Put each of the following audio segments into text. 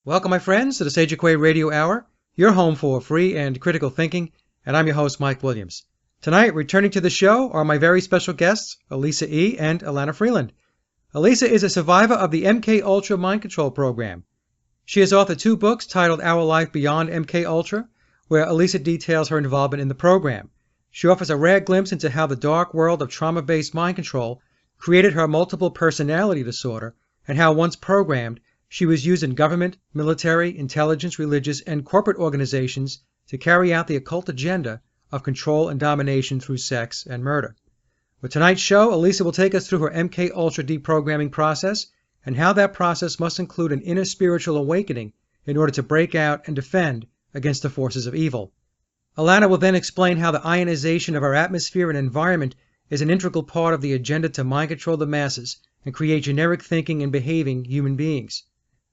Welcome, my friends, to the Sage of Quay Radio Hour, your home for free and critical thinking, and I'm your host, Mike Williams. Tonight, returning to the show are my very special guests, Elisa E. and Elana Freeland. Elisa is a survivor of the MKUltra mind control program. She has authored 2 books titled Our Life Beyond MKUltra, where Elisa details her involvement in the program. She offers a rare glimpse into how the dark world of trauma-based mind control created her multiple personality disorder, and how once programmed, she was used in government, military, intelligence, religious, and corporate organizations to carry out the occult agenda of control and domination through sex and murder. With tonight's show, Elisa will take us through her MKUltra deprogramming process and how that process must include an inner spiritual awakening in order to break out and defend against the forces of evil. Elana will then explain how the ionization of our atmosphere and environment is an integral part of the agenda to mind control the masses and create generic thinking and behaving human beings.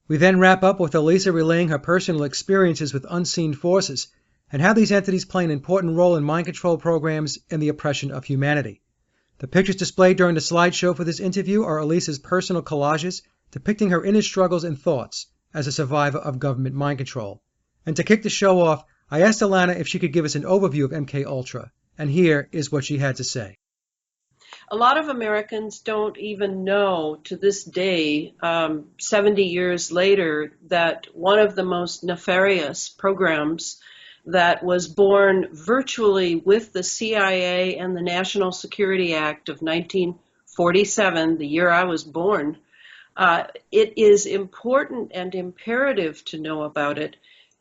We then wrap up with Elisa relaying her personal experiences with unseen forces and how these entities play an important role in mind control programs and the oppression of humanity. The pictures displayed during the slideshow for this interview are Elisa's personal collages depicting her inner struggles and thoughts as a survivor of government mind control. And to kick the show off, I asked Elana if she could give us an overview of MKUltra, and here is what she had to say. A lot of Americans don't even know to this day, 70 years later, that one of the most nefarious programs that was born virtually with the CIA and the National Security Act of 1947, the year I was born, it is important and imperative to know about it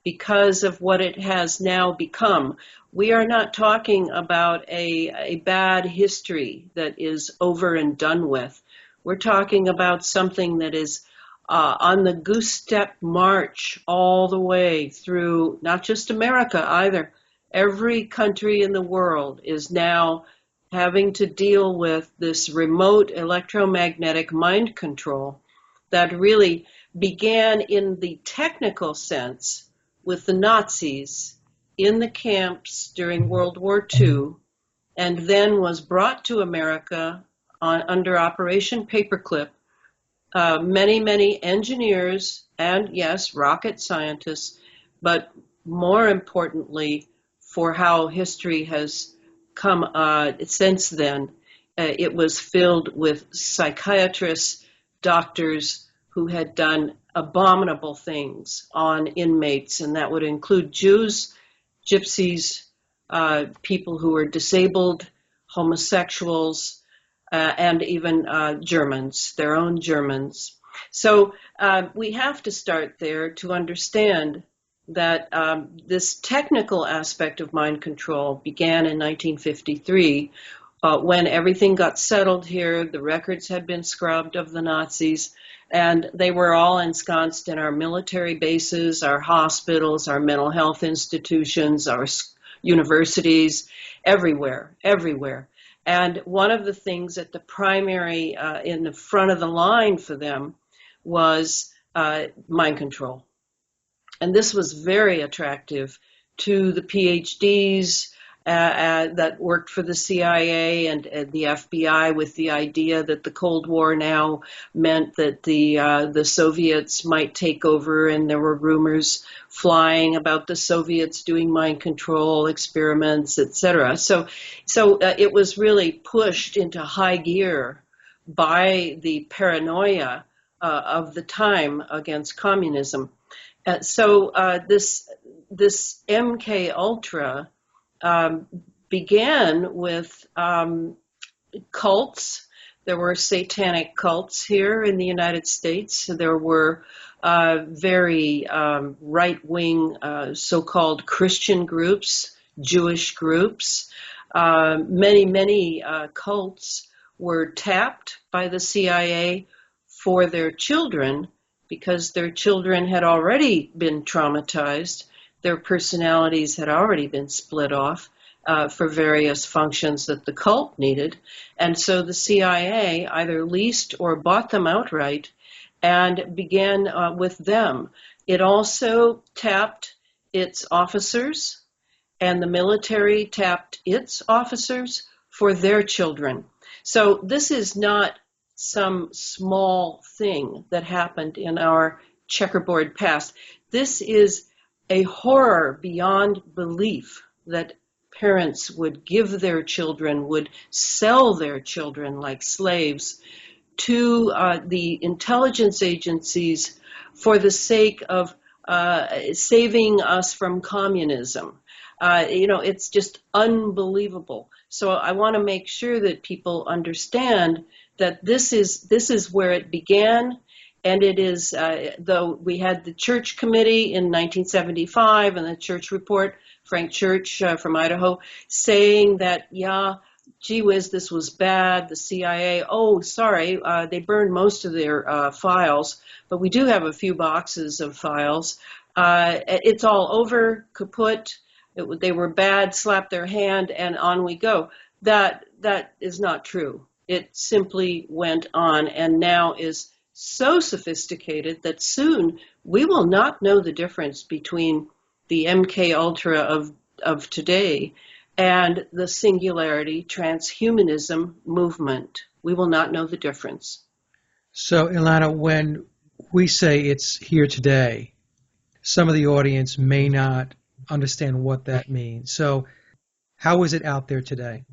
because of what it has now become. We are not talking about a bad history that is over and done with. We're talking about something that is on the goose step march all the way through not just America either. Every country in the world is now having to deal with this remote electromagnetic mind control that really began in the technical sense with the Nazis in the camps during World War II, and then was brought to America under Operation Paperclip. Many engineers and, yes, rocket scientists, but more importantly, for how history has come since then, it was filled with psychiatrists, doctors who had done abominable things on inmates, and that would include Jews, Gypsies, people who were disabled, homosexuals, and even Germans, their own Germans. So we have to start there to understand that this technical aspect of mind control began in 1953 when everything got settled here. The records had been scrubbed of the Nazis, and they were all ensconced in our military bases, our hospitals, our mental health institutions, our universities, everywhere. And one of the things at the primary, in the front of the line for them was mind control. And this was very attractive to the PhDs that worked for the CIA and the FBI, with the idea that the Cold War now meant that the Soviets might take over, and there were rumors flying about the Soviets doing mind control experiments, etc. So it was really pushed into high gear by the paranoia of the time against communism. So this MKUltra began with cults. There were satanic cults here in the United States. There were very right-wing so-called Christian groups, Jewish groups. Many cults were tapped by the CIA for their children because their children had already been traumatized. Their personalities had already been split off for various functions that the cult needed. And so the CIA either leased or bought them outright and began with them. It also tapped its officers, and the military tapped its officers for their children. So this is not some small thing that happened in our checkerboard past. This is a horror beyond belief that parents would give their children, would sell their children like slaves to the intelligence agencies for the sake of saving us from communism. It's just unbelievable. So I want to make sure that people understand that this is where it began. And it is, though we had the Church Committee in 1975 and the Church Report, Frank Church from Idaho, saying that, yeah, gee whiz, this was bad. The CIA, oh, sorry, they burned most of their files, but we do have a few boxes of files. It's all over, kaput. They were bad, slap their hand, and on we go. That is not true. It simply went on and now is so sophisticated that soon we will not know the difference between the MKUltra of today and the singularity transhumanism movement. We will not know the difference. So, Elana, when we say it's here today, some of the audience may not understand what that means. So, how is it out there today?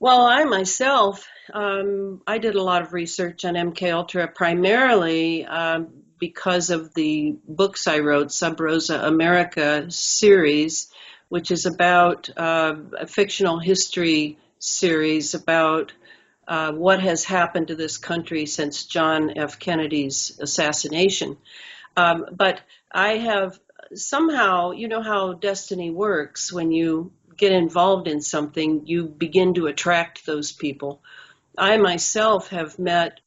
Well, I myself, I did a lot of research on MKUltra primarily because of the books I wrote, Sub Rosa America series, which is about a fictional history series about what has happened to this country since John F. Kennedy's assassination. But I have somehow, you know how destiny works, when you get involved in something, you begin to attract those people. I myself have met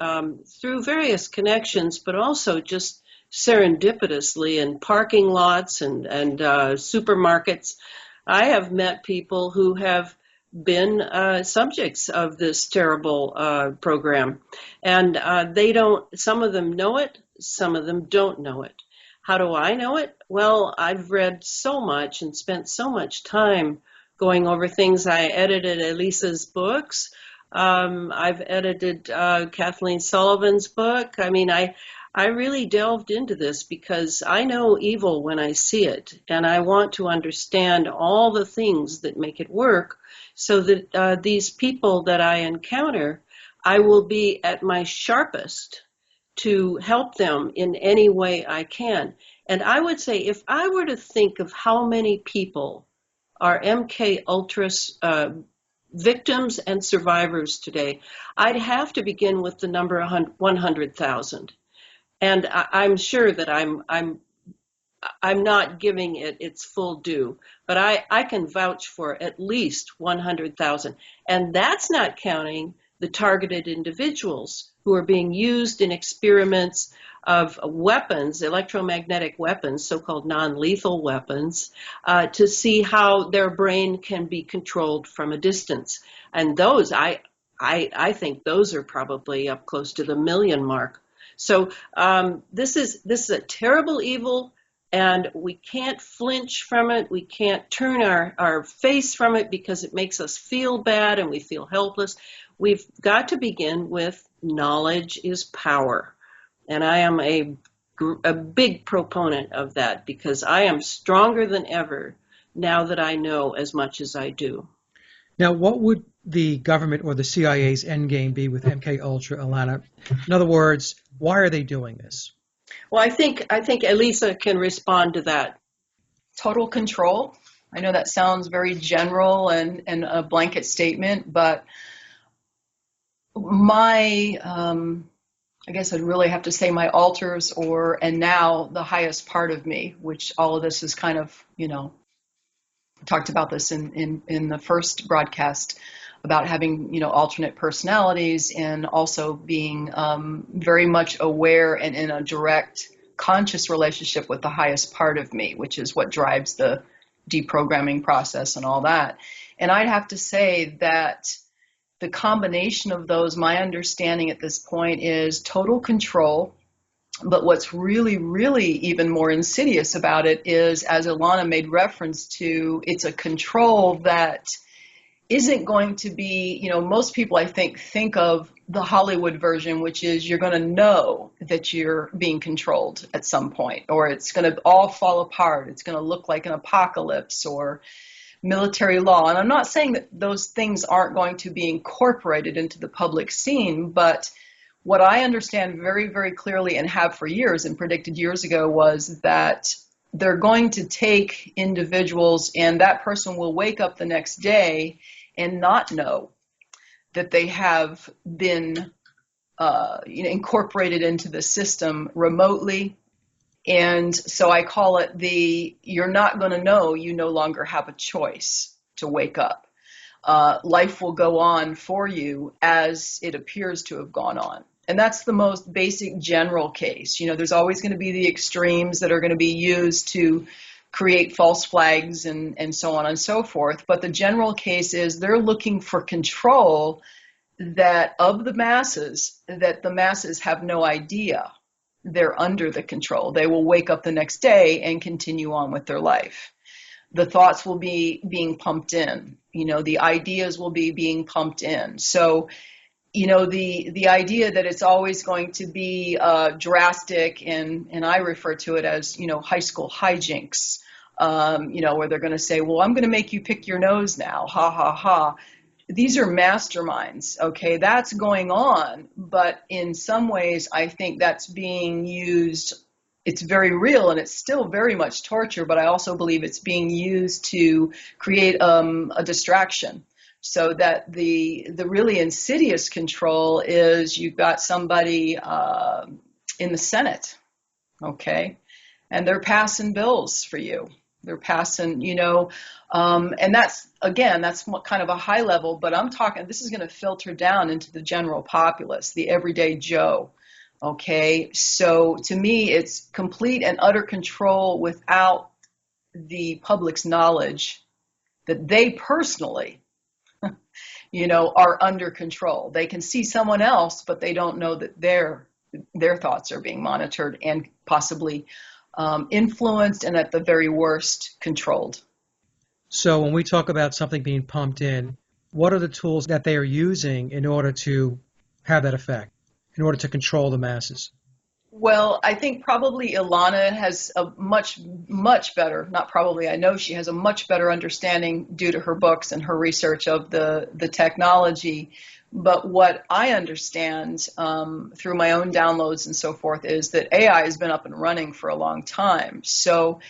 through various connections, but also just serendipitously in parking lots and supermarkets. I have met people who have been subjects of this terrible program, and some of them know it, some of them don't know it. How do I know it? Well, I've read so much and spent so much time going over things. I edited Elisa's books. I've edited Kathleen Sullivan's book. I mean, I really delved into this because I know evil when I see it, and I want to understand all the things that make it work so that these people that I encounter, I will be at my sharpest to help them in any way I can. And I would say if I were to think of how many people are MKUltra victims and survivors today, I'd have to begin with the number 100,000. And I'm sure that I'm not giving it its full due, but I can vouch for at least 100,000. And that's not counting the targeted individuals who are being used in experiments of weapons, electromagnetic weapons, so-called non-lethal weapons, to see how their brain can be controlled from a distance. And those, I think those are probably up close to the million mark. So this is a terrible evil, and we can't flinch from it. We can't turn our face from it because it makes us feel bad and we feel helpless. We've got to begin with knowledge is power. And I am a big proponent of that because I am stronger than ever now that I know as much as I do. Now, what would the government or the CIA's endgame be with MKUltra, Elana? In other words, why are they doing this? Well, I think Elisa can respond to that. Total control. I know that sounds very general and a blanket statement, but my, I guess I'd really have to say my alters and now the highest part of me, which all of this is kind of, talked about this in the first broadcast about having, alternate personalities and also being very much aware and in a direct conscious relationship with the highest part of me, which is what drives the deprogramming process and all that. And I'd have to say that the combination of those, my understanding at this point is total control. But what's really, really even more insidious about it is, as Elana made reference to, it's a control that isn't going to be, most people I think of the Hollywood version, which is you're going to know that you're being controlled at some point, or it's going to all fall apart. It's going to look like an apocalypse or military law. And I'm not saying that those things aren't going to be incorporated into the public scene, but what I understand very, very clearly and have for years and predicted years ago was that they're going to take individuals and that person will wake up the next day and not know that they have been incorporated into the system remotely. And so I call it you're not going to know, you no longer have a choice to wake up. Life will go on for you as it appears to have gone on. And that's the most basic general case. There's always going to be the extremes that are going to be used to create false flags and so on and so forth. But the general case is they're looking for control of the masses, that the masses have no idea they're under the control. They will wake up the next day and continue on with their life. The thoughts will be being pumped in. The ideas will be being pumped in. So, the idea that it's always going to be drastic, and I refer to it as, high school hijinks, where they're going to say, well, I'm going to make you pick your nose now, ha, ha, ha. These are masterminds, okay? That's going on, but in some ways, I think that's being used. It's very real, and it's still very much torture, but I also believe it's being used to create a distraction. So that the really insidious control is you've got somebody in the Senate, okay, and they're passing bills for you. They're passing, and that's what kind of a high level, but I'm talking, this is going to filter down into the general populace, the everyday Joe, okay? So to me, it's complete and utter control without the public's knowledge that they personally are under control. They can see someone else, but they don't know that their thoughts are being monitored and possibly influenced, and at the very worst, controlled. So when we talk about something being pumped in, what are the tools that they are using in order to have that effect, in order to control the masses? Well, I think probably Elana has a much, much better, not probably, I know she has a much better understanding due to her books and her research of the technology. But what I understand through my own downloads and so forth is that AI has been up and running for a long time. So,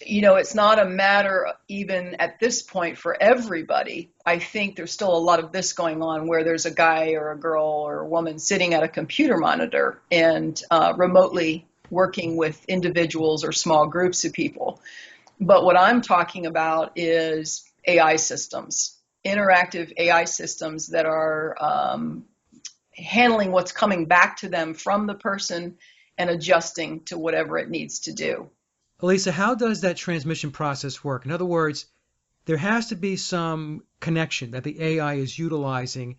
it's not a matter even at this point for everybody. I think there's still a lot of this going on where there's a guy or a girl or a woman sitting at a computer monitor and remotely working with individuals or small groups of people. But what I'm talking about is AI systems, interactive AI systems that are handling what's coming back to them from the person and adjusting to whatever it needs to do. Elisa, how does that transmission process work? In other words, there has to be some connection that the AI is utilizing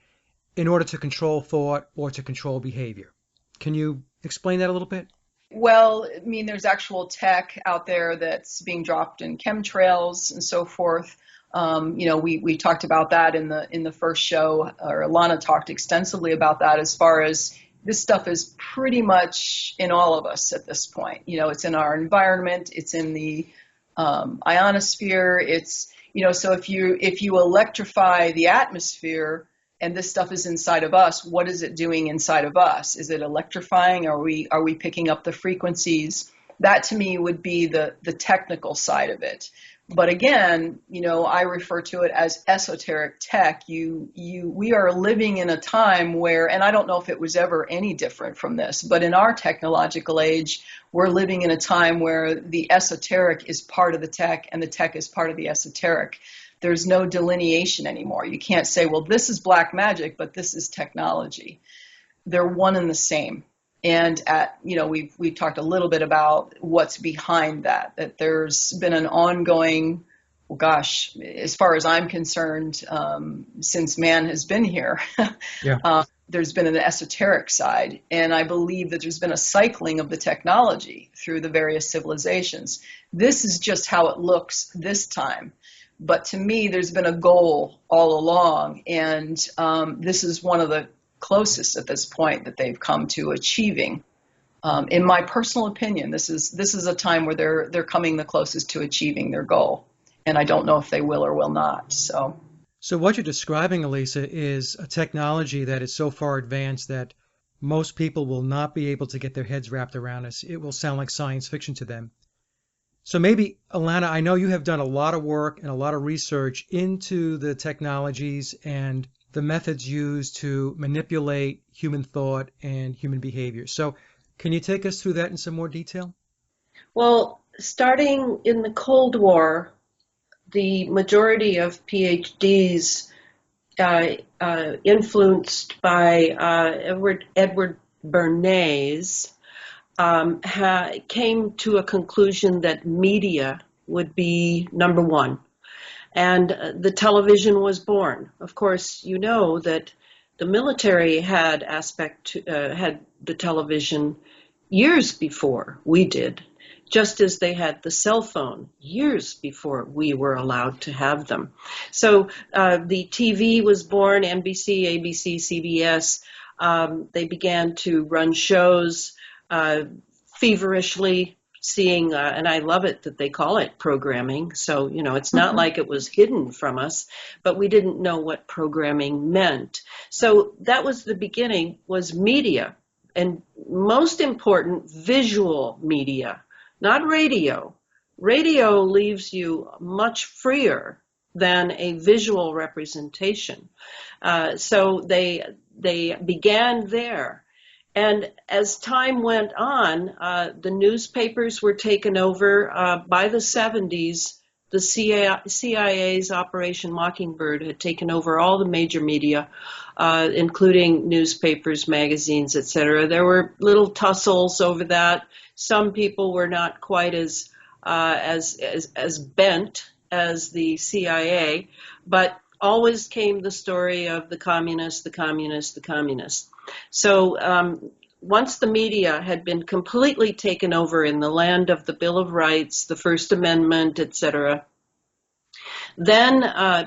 in order to control thought or to control behavior. Can you explain that a little bit? Well, I mean, there's actual tech out there that's being dropped in chemtrails and so forth. We talked about that in the first show, or Elana talked extensively about that as far as this stuff is pretty much in all of us at this point. It's in our environment. It's in the ionosphere. It's, so if you electrify the atmosphere and this stuff is inside of us, what is it doing inside of us? Is it electrifying? Are we picking up the frequencies? That to me would be the technical side of it. But again, I refer to it as esoteric tech. We are living in a time where, and I don't know if it was ever any different from this, but in our technological age, we're living in a time where the esoteric is part of the tech and the tech is part of the esoteric. There's no delineation anymore. You can't say, well, this is black magic, but this is technology. They're one and the same. And we've talked a little bit about what's behind that there's been an ongoing, as far as I'm concerned, since man has been here, there's been an esoteric side. And I believe that there's been a cycling of the technology through the various civilizations. This is just how it looks this time. But to me, there's been a goal all along, and this is one of the closest at this point that they've come to achieving. In my personal opinion, this is a time where they're coming the closest to achieving their goal, and I don't know if they will or will not. So what you're describing, Elisa, is a technology that is so far advanced that most people will not be able to get their heads wrapped around it. It will sound like science fiction to them. So maybe, Elana, I know you have done a lot of work and a lot of research into the technologies and the methods used to manipulate human thought and human behavior. So can you take us through that in some more detail? Well, starting in the Cold War, the majority of PhDs influenced by Edward Bernays came to a conclusion that media would be number one. And the television was born. Of course, you know that the military had had the television years before we did, just as they had the cell phone years before we were allowed to have them. So the TV was born, NBC, ABC, CBS. They began to run shows feverishly, seeing, and I love it that they call it programming. So, you know, it's not like it was hidden from us, but we didn't know what programming meant. So that was the beginning, was media, and most important, visual media, not radio. Radio leaves you much freer than a visual representation. So they began there. And as time went on, the newspapers were taken over. By the 70s, the CIA's Operation Mockingbird had taken over all the major media, including newspapers, magazines, etc. There were little tussles over that. Some people were not quite as bent as the CIA, but always came the story of the communists, the communists, the communists. So once the media had been completely taken over in the land of the Bill of Rights, the First Amendment, etc., then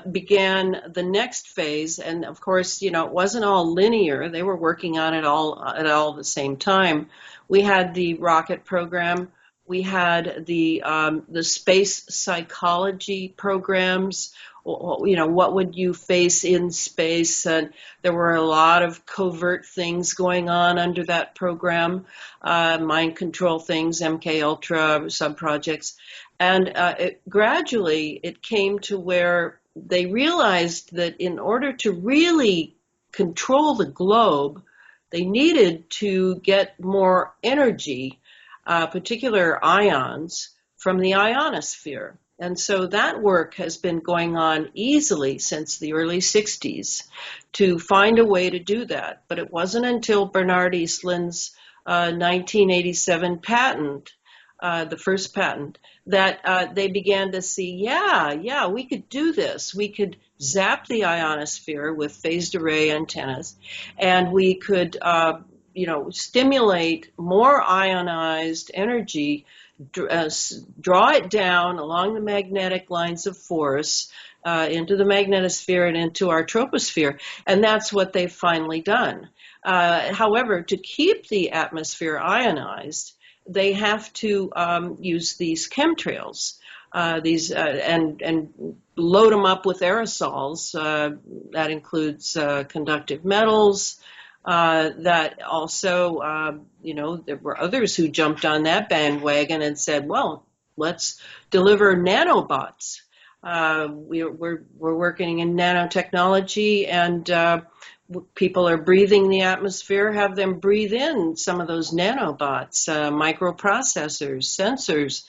began the next phase. And of course, you know, it wasn't all linear. They were working on it all at all the same time. We had the rocket program. We had the space psychology programs. You know, what would you face in space? And there were a lot of covert things going on under that program, mind control things, MKUltra sub-projects. And gradually it came to where they realized that in order to really control the globe, they needed to get more energy, particular ions, from the ionosphere. And so that work has been going on easily since the early 60s to find a way to do that. But it wasn't until Bernard Eastland's 1987 patent, the first patent, that they began to see, yeah, we could do this. We could zap the ionosphere with phased array antennas, and we could, stimulate more ionized energy, draw it down along the magnetic lines of force into the magnetosphere and into our troposphere. And that's what they've finally done. However, to keep the atmosphere ionized, they have to use these chemtrails, and load them up with aerosols. That includes conductive metals. That also, there were others who jumped on that bandwagon and said, well, let's deliver nanobots. We're working in nanotechnology, and people are breathing the atmosphere, have them breathe in some of those nanobots, microprocessors, sensors,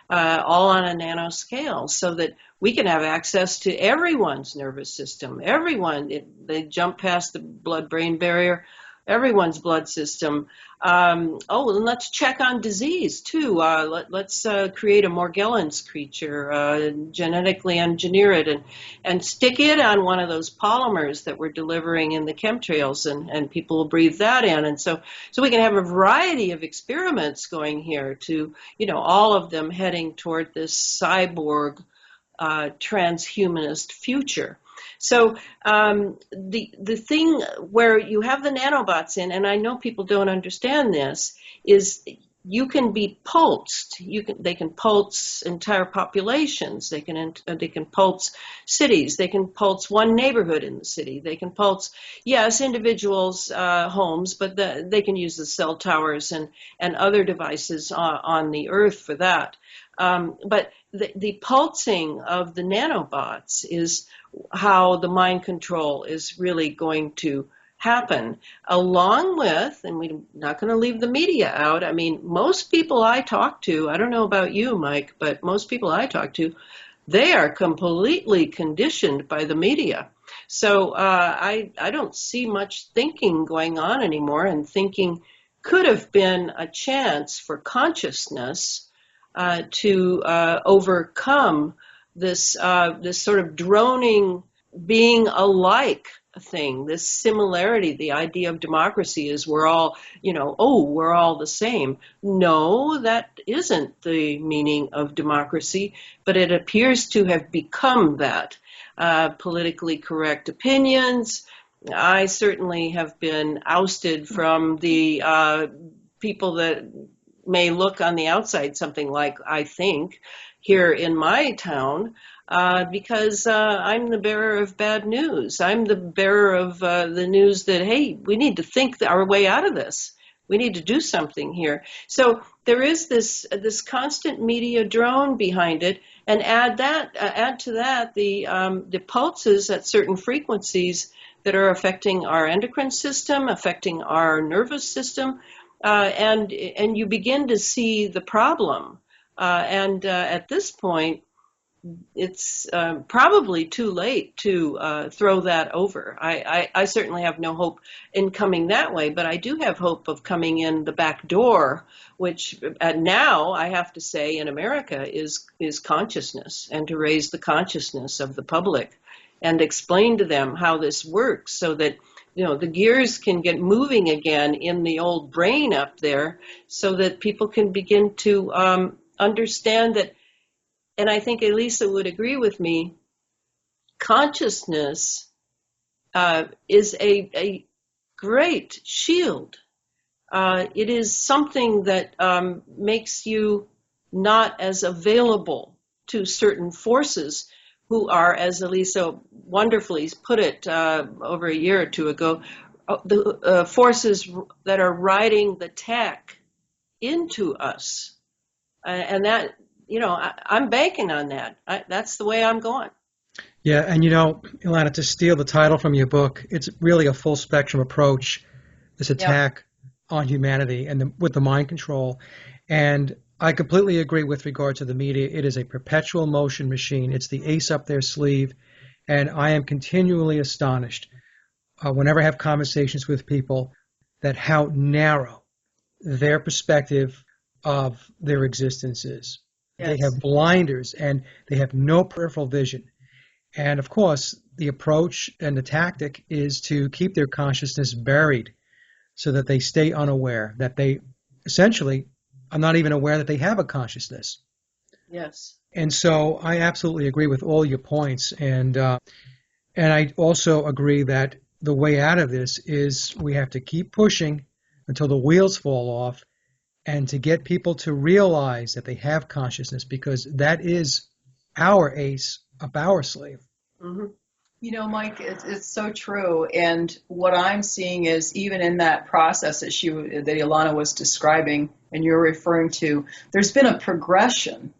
all on a nano scale, so that we can have access to everyone's nervous system. They jump past the blood-brain barrier, everyone's blood system. And let's check on disease too. Let's create a Morgellons creature, genetically engineer it, and stick it on one of those polymers that we're delivering in the chemtrails, and people will breathe that in. And so we can have a variety of experiments going here to, all of them heading toward this cyborg transhumanist future. So the thing where you have the nanobots in, and I know people don't understand this, is you can be pulsed. They can pulse entire populations. They can pulse cities. They can pulse one neighborhood in the city. They can pulse, yes, individuals' homes, but they can use the cell towers and other devices on the earth for that. But the pulsing of the nanobots is how the mind control is really going to happen, along with, and we're not going to leave the media out. I mean, most people I talk to, I don't know about you, Mike, but most people I talk to, they are completely conditioned by the media. So I don't see much thinking going on anymore, and thinking could have been a chance for consciousness to overcome this sort of droning being alike thing, this similarity. The idea of democracy is we're all, we're all the same. No, that isn't the meaning of democracy, but it appears to have become that. Politically correct opinions. I certainly have been ousted from the people that may look on the outside something like I think here in my town, because I'm the bearer of bad news. I'm the bearer of the news that, hey, we need to think our way out of this. We need to do something here. So there is this constant media drone behind it, and add to that the pulses at certain frequencies that are affecting our endocrine system, affecting our nervous system, and you begin to see the problem. And at this point, it's probably too late to throw that over. I certainly have no hope in coming that way, but I do have hope of coming in the back door, which now I have to say in America is consciousness, and to raise the consciousness of the public and explain to them how this works, so that the gears can get moving again in the old brain up there, so that people can begin to understand that. And I think Elisa would agree with me, consciousness is a great shield. It is something that makes you not as available to certain forces who are, as Elisa wonderfully put it over a year or two ago, the forces that are riding the tech into us. And that, I'm banking on that. That's the way I'm going. Yeah, and Elana, to steal the title from your book, it's really a full spectrum approach, this attack on humanity and with the mind control. And I completely agree with regard to the media. It is a perpetual motion machine. It's the ace up their sleeve. And I am continually astonished whenever I have conversations with people that how narrow their perspective of their existence is. Yes. They have blinders and they have no peripheral vision. And of course, the approach and the tactic is to keep their consciousness buried so that they stay unaware, that they essentially are not even aware that they have a consciousness. Yes. And so I absolutely agree with all your points. And I also agree that the way out of this is we have to keep pushing until the wheels fall off, and to get people to realize that they have consciousness, because that is our ace up our sleeve. Mm-hmm. Mike, it's so true. And what I'm seeing is, even in that process that Elana was describing and you're referring to, there's been a progression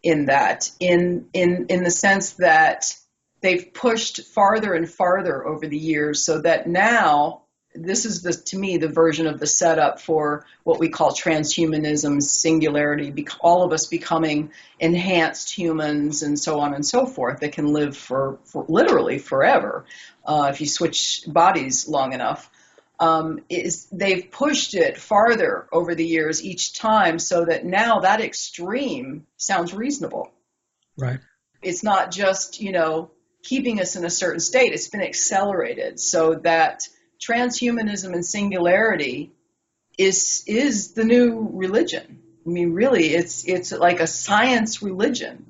in that, in the sense that they've pushed farther and farther over the years, so that now this is, to me, the version of the setup for what we call transhumanism, singularity, all of us becoming enhanced humans and so on and so forth that can live for literally forever if you switch bodies long enough. They've pushed it farther over the years each time, so that now that extreme sounds reasonable. Right. It's not just, keeping us in a certain state. It's been accelerated so that transhumanism and singularity is the new religion. I mean, really, it's like a science religion.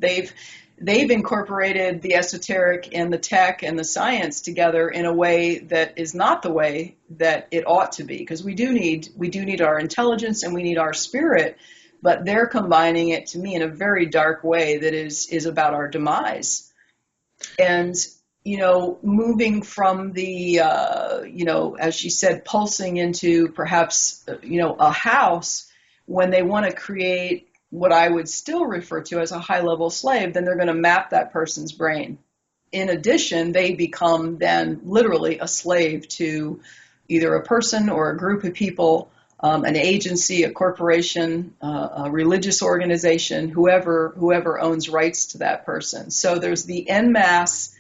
they've incorporated the esoteric and the tech and the science together in a way that is not the way that it ought to be, because we do need our intelligence and we need our spirit, but they're combining it, to me, in a very dark way that is about our demise. And moving from the as she said, pulsing into perhaps a house, when they want to create what I would still refer to as a high-level slave, then they're going to map that person's brain. In addition, they become then literally a slave to either a person or a group of people, an agency, a corporation, a religious organization, whoever owns rights to that person. So there's the en masse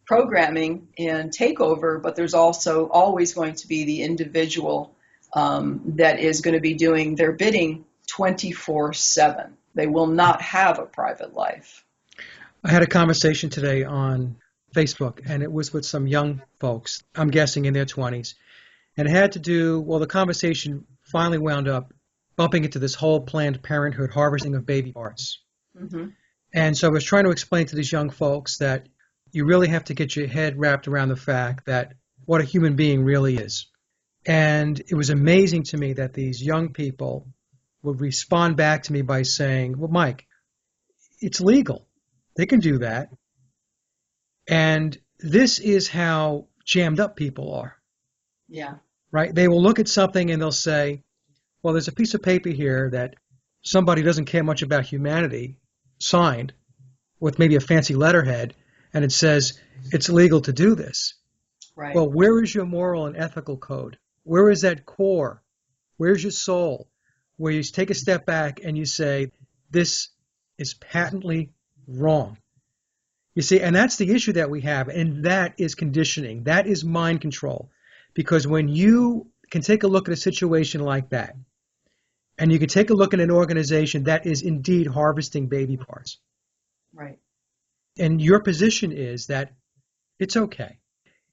programming and takeover, but there's also always going to be the individual that is going to be doing their bidding 24/7. They will not have a private life. I had a conversation today on Facebook, and it was with some young folks, I'm guessing in their 20s, and it had to do, well, the conversation finally wound up bumping into this whole Planned Parenthood harvesting of baby parts. Mm-hmm. And so I was trying to explain to these young folks that you really have to get your head wrapped around the fact that what a human being really is. And it was amazing to me that these young people would respond back to me by saying, well, Mike, it's legal. They can do that. And this is how jammed up people are. Yeah. Right? They will look at something and they'll say, well, there's a piece of paper here that somebody doesn't care much about humanity signed with maybe a fancy letterhead, and it says it's legal to do this. Right. Well, where is your moral and ethical code? Where is that core? Where's your soul? Where you take a step back and you say, this is patently wrong. You see, and that's the issue that we have, and that is conditioning. That is mind control. Because when you can take a look at a situation like that, and you can take a look at an organization that is indeed harvesting baby parts. Right. And your position is that it's okay.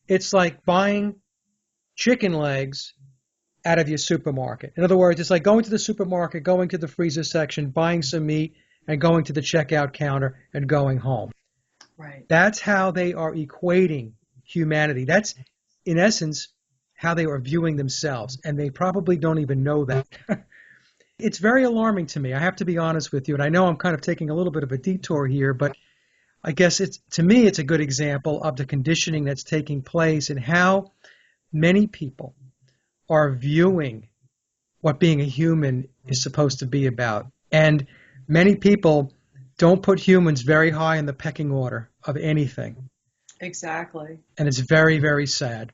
It's like buying chicken legs out of your supermarket. In other words, it's like going to the supermarket, going to the freezer section, buying some meat, and going to the checkout counter and going home. Right. That's how they are equating humanity. That's, in essence, how they are viewing themselves. And they probably don't even know that. It's very alarming to me. I have to be honest with you. And I know I'm kind of taking a little bit of a detour here, but I guess to me, it's a good example of the conditioning that's taking place and how many people are viewing what being a human is supposed to be about. And many people don't put humans very high in the pecking order of anything. Exactly. And it's very, very sad.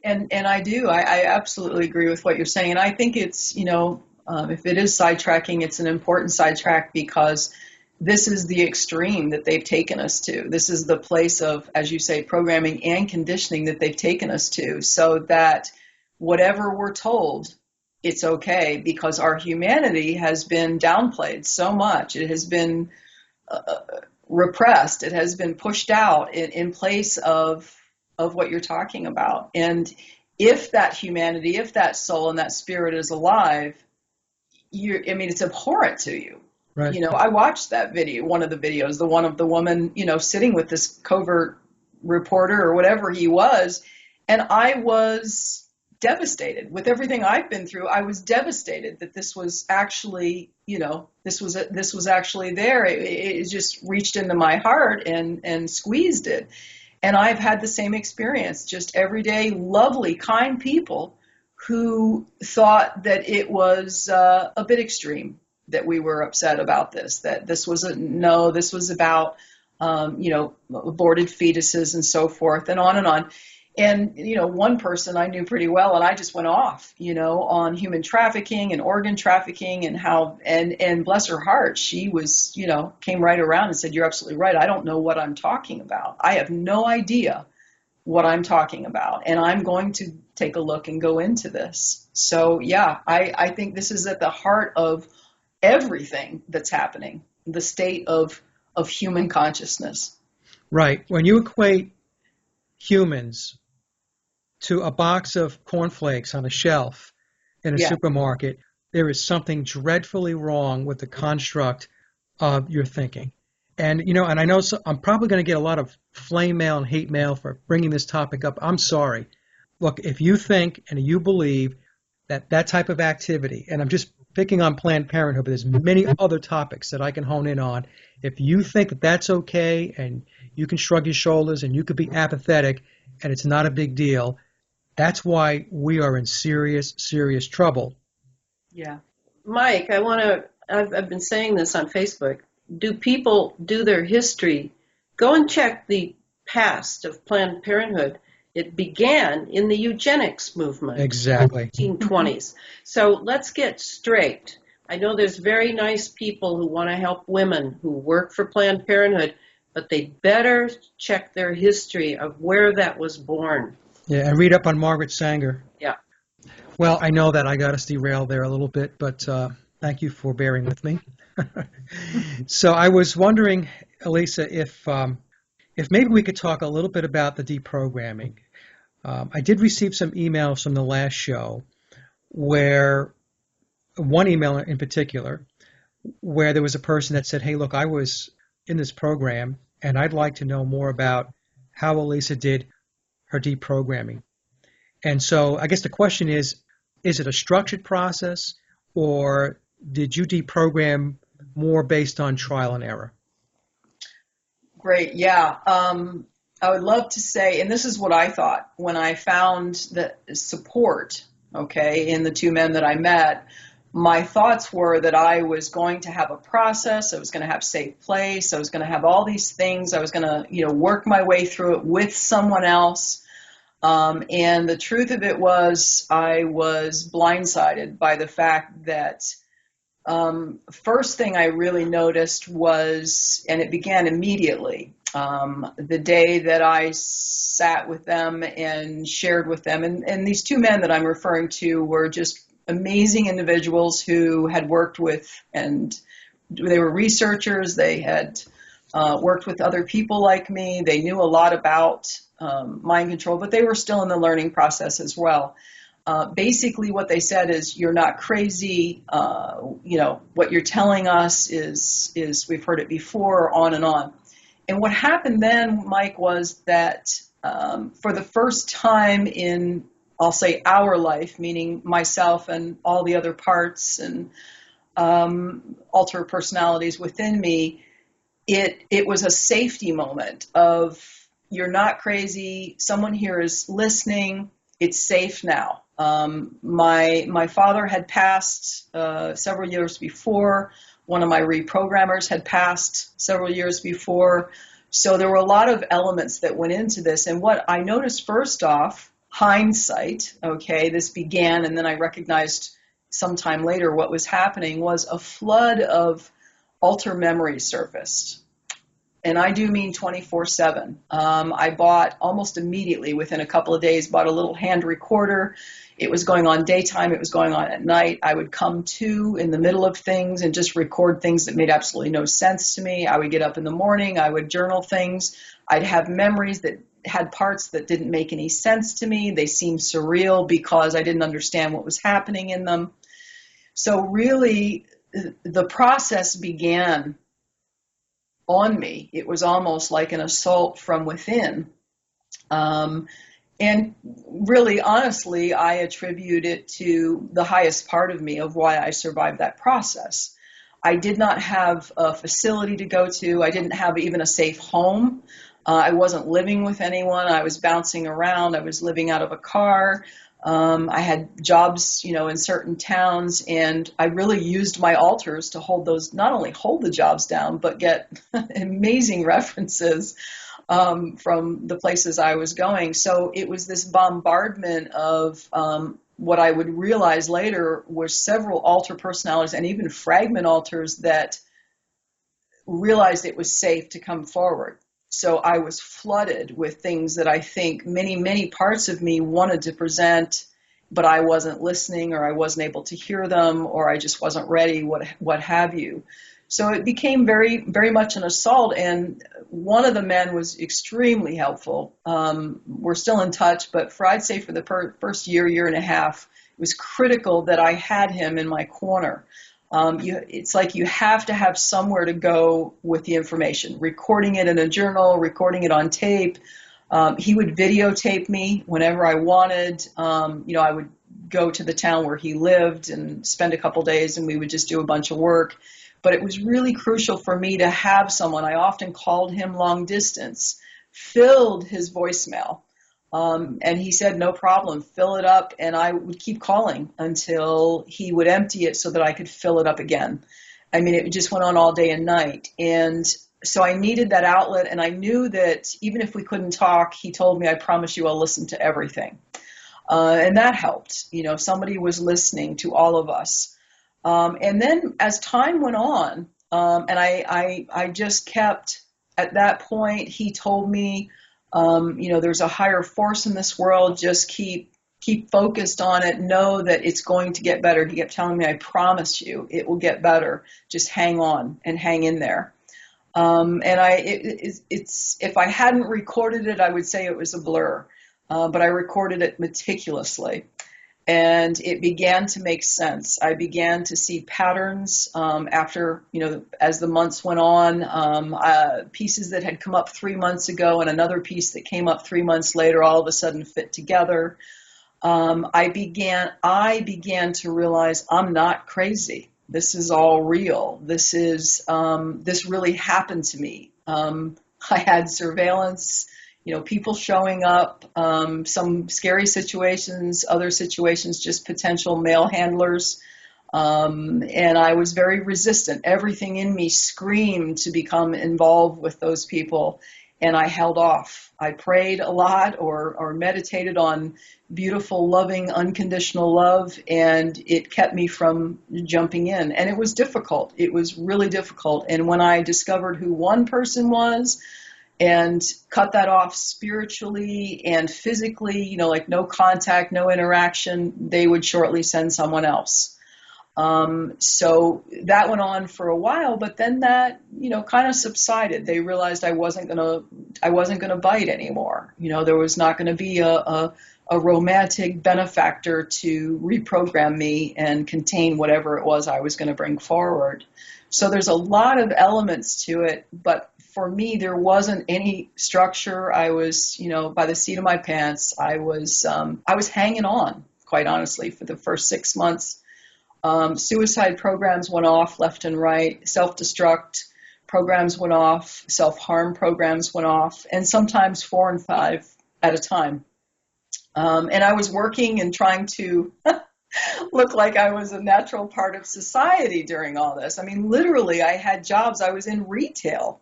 And I do. I absolutely agree with what you're saying. And I think it's, if it is sidetracking, it's an important sidetrack because this is the extreme that they've taken us to. This is the place of, as you say, programming and conditioning that they've taken us to, so that whatever we're told, it's okay, because our humanity has been downplayed so much. It has been repressed. It has been pushed out in place of what you're talking about. And if that humanity, if that soul and that spirit is alive, it's abhorrent to you. Right. I watched that video, one of the videos, the one of the woman, sitting with this covert reporter or whatever he was. And I was devastated with everything I've been through. I was devastated that this was actually, this was actually there. It just reached into my heart and squeezed it. And I've had the same experience, just everyday, lovely, kind people who thought that it was a bit extreme, that we were upset about this, that this was about, aborted fetuses and so forth and on and on. And, one person I knew pretty well, and I just went off, on human trafficking and organ trafficking and how, and bless her heart, she was, came right around and said, you're absolutely right. I don't know what I'm talking about. I have no idea what I'm talking about. And I'm going to take a look and go into this. So, yeah, I think this is at the heart of everything that's happening, the state of human consciousness. Right. When you equate humans to a box of cornflakes on a shelf in a supermarket, there is something dreadfully wrong with the construct of your thinking. And, and I know I'm probably going to get a lot of flame mail and hate mail for bringing this topic up. I'm sorry. Look, if you think and you believe that that type of activity, and I'm just picking on Planned Parenthood, but there's many other topics that I can hone in on. If you think that that's okay and you can shrug your shoulders and you could be apathetic and it's not a big deal, that's why we are in serious, serious trouble. Yeah. Mike, I've been saying this on Facebook. Do people do their history? Go and check the past of Planned Parenthood. It began in the eugenics movement. Exactly. In the 1920s. So let's get straight. I know there's very nice people who want to help women who work for Planned Parenthood, but they better check their history of where that was born. Yeah, and read up on Margaret Sanger. Yeah. Well, I know that I got us derailed there a little bit, but thank you for bearing with me. So I was wondering, Elisa, if maybe we could talk a little bit about the deprogramming. I did receive some emails from the last show where one email in particular, where there was a person that said, hey, look, I was in this program and I'd like to know more about how Elisa did her deprogramming. And so I guess the question is it a structured process or did you deprogram more based on trial and error? Great. Yeah. I would love to say, and this is what I thought when I found the support, okay, in the two men that I met. My thoughts were that I was going to have a process, I was going to have safe place, I was going to have all these things, I was going to, work my way through it with someone else. And the truth of it was I was blindsided by the fact that first thing I really noticed was, and it began immediately, the day that I sat with them and shared with them, and these two men that I'm referring to were just amazing individuals who had worked with, and they were researchers, they had worked with other people like me, they knew a lot about mind control, but they were still in the learning process as well. Basically what they said is, you're not crazy, what you're telling us is we've heard it before, on and on. And what happened then, Mike, was that for the first time in, I'll say, our life, meaning myself and all the other parts and alter personalities within me, it was a safety moment of, you're not crazy, someone here is listening, it's safe now. My father had passed several years before. One of my reprogrammers had passed several years before. So there were a lot of elements that went into this. And what I noticed first off, hindsight, okay, this began, and then I recognized sometime later what was happening, was a flood of alter memories surfaced. And I do mean 24/7. I bought almost immediately, within a couple of days, bought a little hand recorder. It was going on daytime. It was going on at night. I would come to in the middle of things and just record things that made absolutely no sense to me. I would get up in the morning. I would journal things. I'd have memories that had parts that didn't make any sense to me. They seemed surreal because I didn't understand what was happening in them. So really, the process began on me. It was almost like an assault from within. And really, honestly, I attribute it to the highest part of me of why I survived that process. I did not have a facility to go to. I didn't have even a safe home. I wasn't living with anyone. I was bouncing around. I was living out of a car. I had jobs, in certain towns, and I really used my alters to hold those, not only hold the jobs down, but get amazing references from the places I was going. So it was this bombardment of what I would realize later were several alter personalities and even fragment alters that realized it was safe to come forward. So I was flooded with things that I think many, many parts of me wanted to present, but I wasn't listening, or I wasn't able to hear them, or I just wasn't ready, what have you. So it became very, very much an assault. And one of the men was extremely helpful. We're still in touch, but I'd say for the first year and a half, it was critical that I had him in my corner. It's like you have to have somewhere to go with the information, recording it in a journal, recording it on tape. He would videotape me whenever I wanted. I would go to the town where he lived and spend a couple days, and we would just do a bunch of work. But it was really crucial for me to have someone. I often called him long distance, filled his voicemail. And he said, no problem, fill it up. And I would keep calling until he would empty it so that I could fill it up again. I mean, it just went on all day and night. And so I needed that outlet. And I knew that even if we couldn't talk, he told me, I promise you I'll listen to everything. And that helped. Somebody was listening to all of us. And then as time went on, and I just kept, at that point, he told me, there's a higher force in this world. Just keep focused on it. Know that it's going to get better. He kept telling me, I promise you, it will get better. Just hang on and hang in there. If I hadn't recorded it, I would say it was a blur. But I recorded it meticulously. And it began to make sense. I began to see patterns after, as the months went on, pieces that had come up 3 months ago and another piece that came up 3 months later all of a sudden fit together. I began to realize I'm not crazy. This is all real. This really happened to me. I had surveillance. People showing up, some scary situations, other situations, just potential mail handlers. And I was very resistant. Everything in me screamed to become involved with those people. And I held off. I prayed a lot or meditated on beautiful, loving, unconditional love. And it kept me from jumping in. And it was difficult. It was really difficult. And when I discovered who one person was, and cut that off spiritually and physically, like no contact, no interaction, they would shortly send someone else. So that went on for a while, but then that, kind of subsided. They realized I wasn't gonna bite anymore. There was not gonna be a romantic benefactor to reprogram me and contain whatever it was I was gonna bring forward. So there's a lot of elements to it, but for me, there wasn't any structure. I was, by the seat of my pants. I was hanging on, quite honestly, for the first 6 months. Suicide programs went off left and right. Self-destruct programs went off. Self-harm programs went off, and sometimes 4 and 5 at a time. And I was working and trying to look like I was a natural part of society during all this. I mean, literally, I had jobs. I was in retail,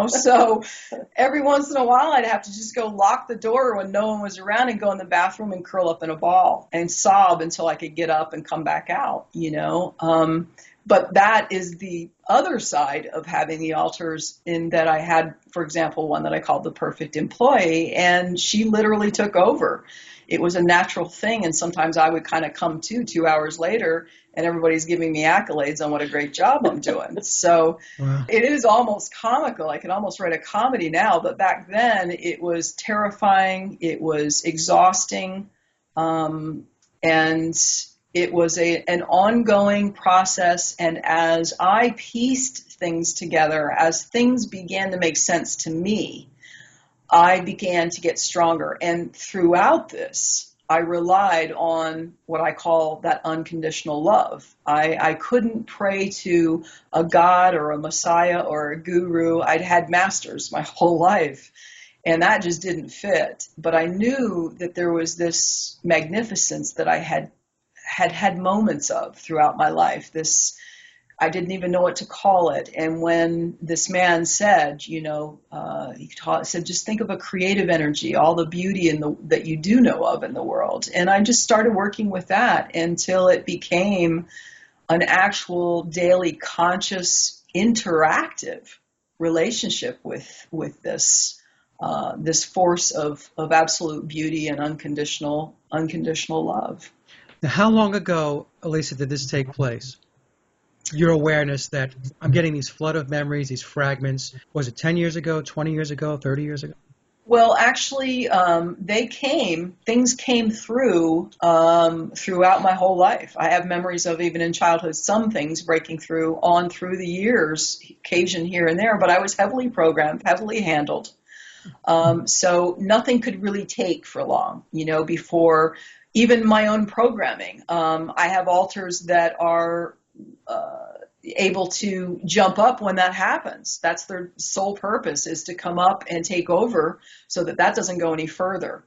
so every once in a while I'd have to just go lock the door when no one was around and go in the bathroom and curl up in a ball and sob until I could get up and come back out, But that is the other side of having the altars, in that I had, for example, one that I called the perfect employee, and she literally took over. It was a natural thing, and sometimes I would kind of come to 2 hours later, and everybody's giving me accolades on what a great job I'm doing. So wow. It is almost comical. I can almost write a comedy now, but back then it was terrifying. It was exhausting, and it was an ongoing process. And as I pieced things together, as things began to make sense to me, I began to get stronger. And throughout this, I relied on what I call that unconditional love. I couldn't pray to a God or a Messiah or a guru. I'd had masters my whole life, and that just didn't fit. But I knew that there was this magnificence that I had moments of throughout my life. I didn't even know what to call it. And when this man said, he said, just think of a creative energy, all the beauty that you do know of in the world. And I just started working with that until it became an actual daily conscious interactive relationship with this force of absolute beauty and unconditional love. Now, how long ago, Elisa, did this take place? Your awareness that I'm getting these flood of memories, these fragments. Was it 10 years ago, 20 years ago, 30 years ago? Well, actually, things came through throughout my whole life. I have memories of even in childhood, some things breaking through on through the years, occasion here and there, but I was heavily programmed, heavily handled. So nothing could really take for long, before even my own programming. I have alters that are able to jump up when that happens. That's their sole purpose, is to come up and take over so that doesn't go any further.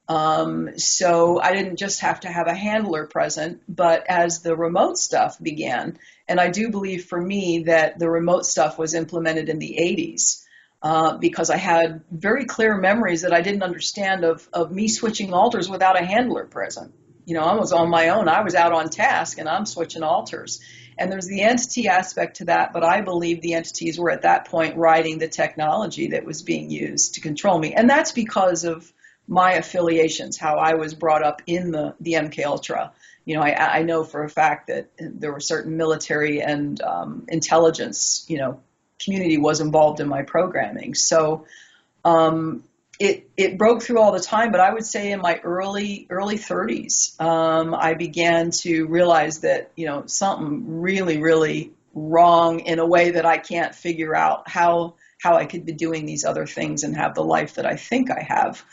So I didn't just have to have a handler present, but as the remote stuff began, and I do believe for me that the remote stuff was implemented in the 80s, because I had very clear memories that I didn't understand of me switching alters without a handler present. I was on my own. I was out on task and I'm switching alters. And there's the entity aspect to that, but I believe the entities were at that point writing the technology that was being used to control me. And that's because of my affiliations, how I was brought up in the MKUltra. I know for a fact that there were certain military and intelligence, community was involved in my programming. So it broke through all the time, but I would say in my early 30s, I began to realize that, something really, really wrong in a way that I can't figure out how I could be doing these other things and have the life that I think I have.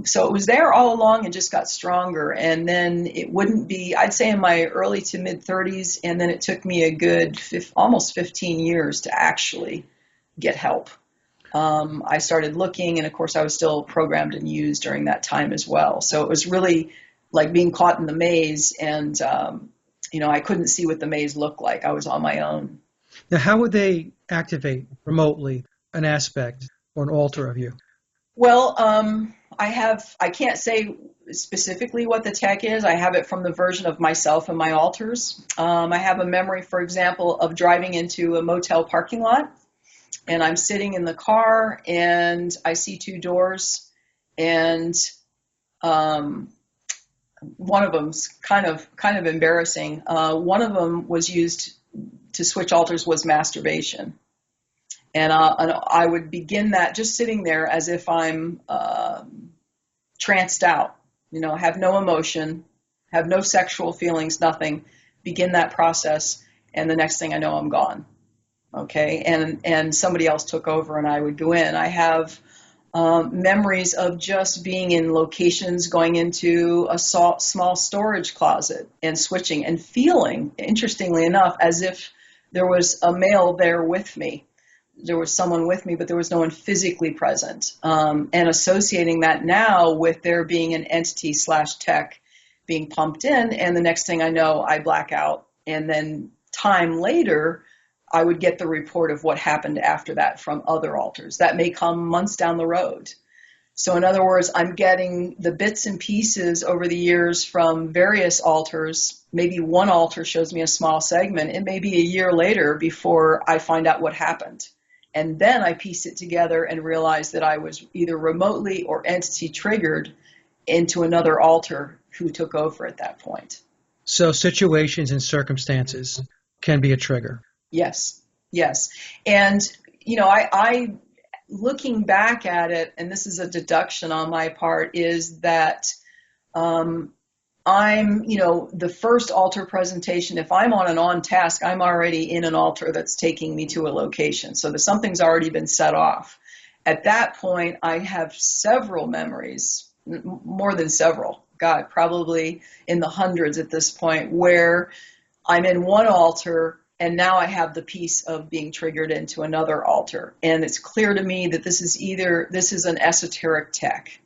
So it was there all along and just got stronger. And then it wouldn't be, I'd say in my early to mid 30s, and then it took me a good almost 15 years to actually get help. I started looking, and of course I was still programmed and used during that time as well. So it was really like being caught in the maze, and I couldn't see what the maze looked like. I was on my own. Now, how would they activate remotely an aspect or an alter of you? Well, I can't say specifically what the tech is. I have it from the version of myself and my alters. I have a memory, for example, of driving into a motel parking lot. And I'm sitting in the car and I see two doors, and one of them's kind of embarrassing. One of them was used to switch alters was masturbation. And I would begin that just sitting there as if I'm tranced out, have no emotion, have no sexual feelings, nothing, begin that process. And the next thing I know, I'm gone. Okay, and somebody else took over and I would go in. I have memories of just being in locations, going into a small storage closet and switching and feeling, interestingly enough, as if there was a male there with me. There was someone with me, but there was no one physically present. And associating that now with there being an entity / tech being pumped in, and the next thing I know, I black out. And then time later, I would get the report of what happened after that from other alters. That may come months down the road. So in other words, I'm getting the bits and pieces over the years from various alters. Maybe one alter shows me a small segment. It may be a year later before I find out what happened. And then I piece it together and realize that I was either remotely or entity triggered into another alter who took over at that point. So situations and circumstances can be a trigger. Yes. And, I looking back at it, and this is a deduction on my part, is that I'm, the first alter presentation, if I'm on an on task, I'm already in an alter that's taking me to a location. So something's already been set off. At that point, I have several memories, more than several, God, probably in the hundreds at this point, where I'm in one alter and now I have the piece of being triggered into another alter. And it's clear to me that this is an esoteric tech.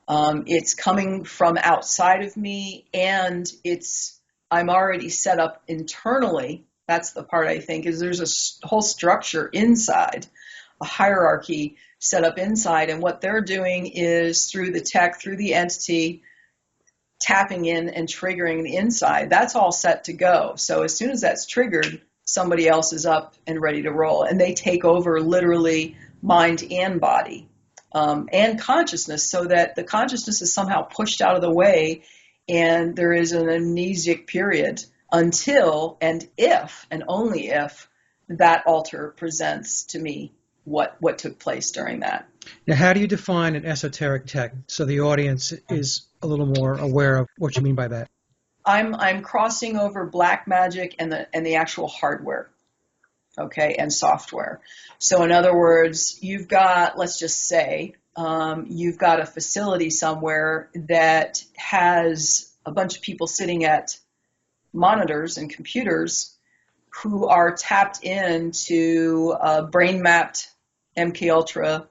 It's coming from outside of me, and I'm already set up internally. That's the part I think is there's a whole structure inside, a hierarchy set up inside. And what they're doing is through the tech, through the entity, tapping in and triggering the inside. That's all set to go. So as soon as that's triggered, somebody else is up and ready to roll. And they take over literally mind and body. And consciousness, so that the consciousness is somehow pushed out of the way and there is an amnesic period until and if, and only if, that alter presents to me what took place during that. Now, how do you define an esoteric tech so the audience is a little more aware of what you mean by that? I'm crossing over black magic and the actual hardware, okay, and software. So in other words, you've got, let's just say, you've got a facility somewhere that has a bunch of people sitting at monitors and computers who are tapped into brain mapped MKUltra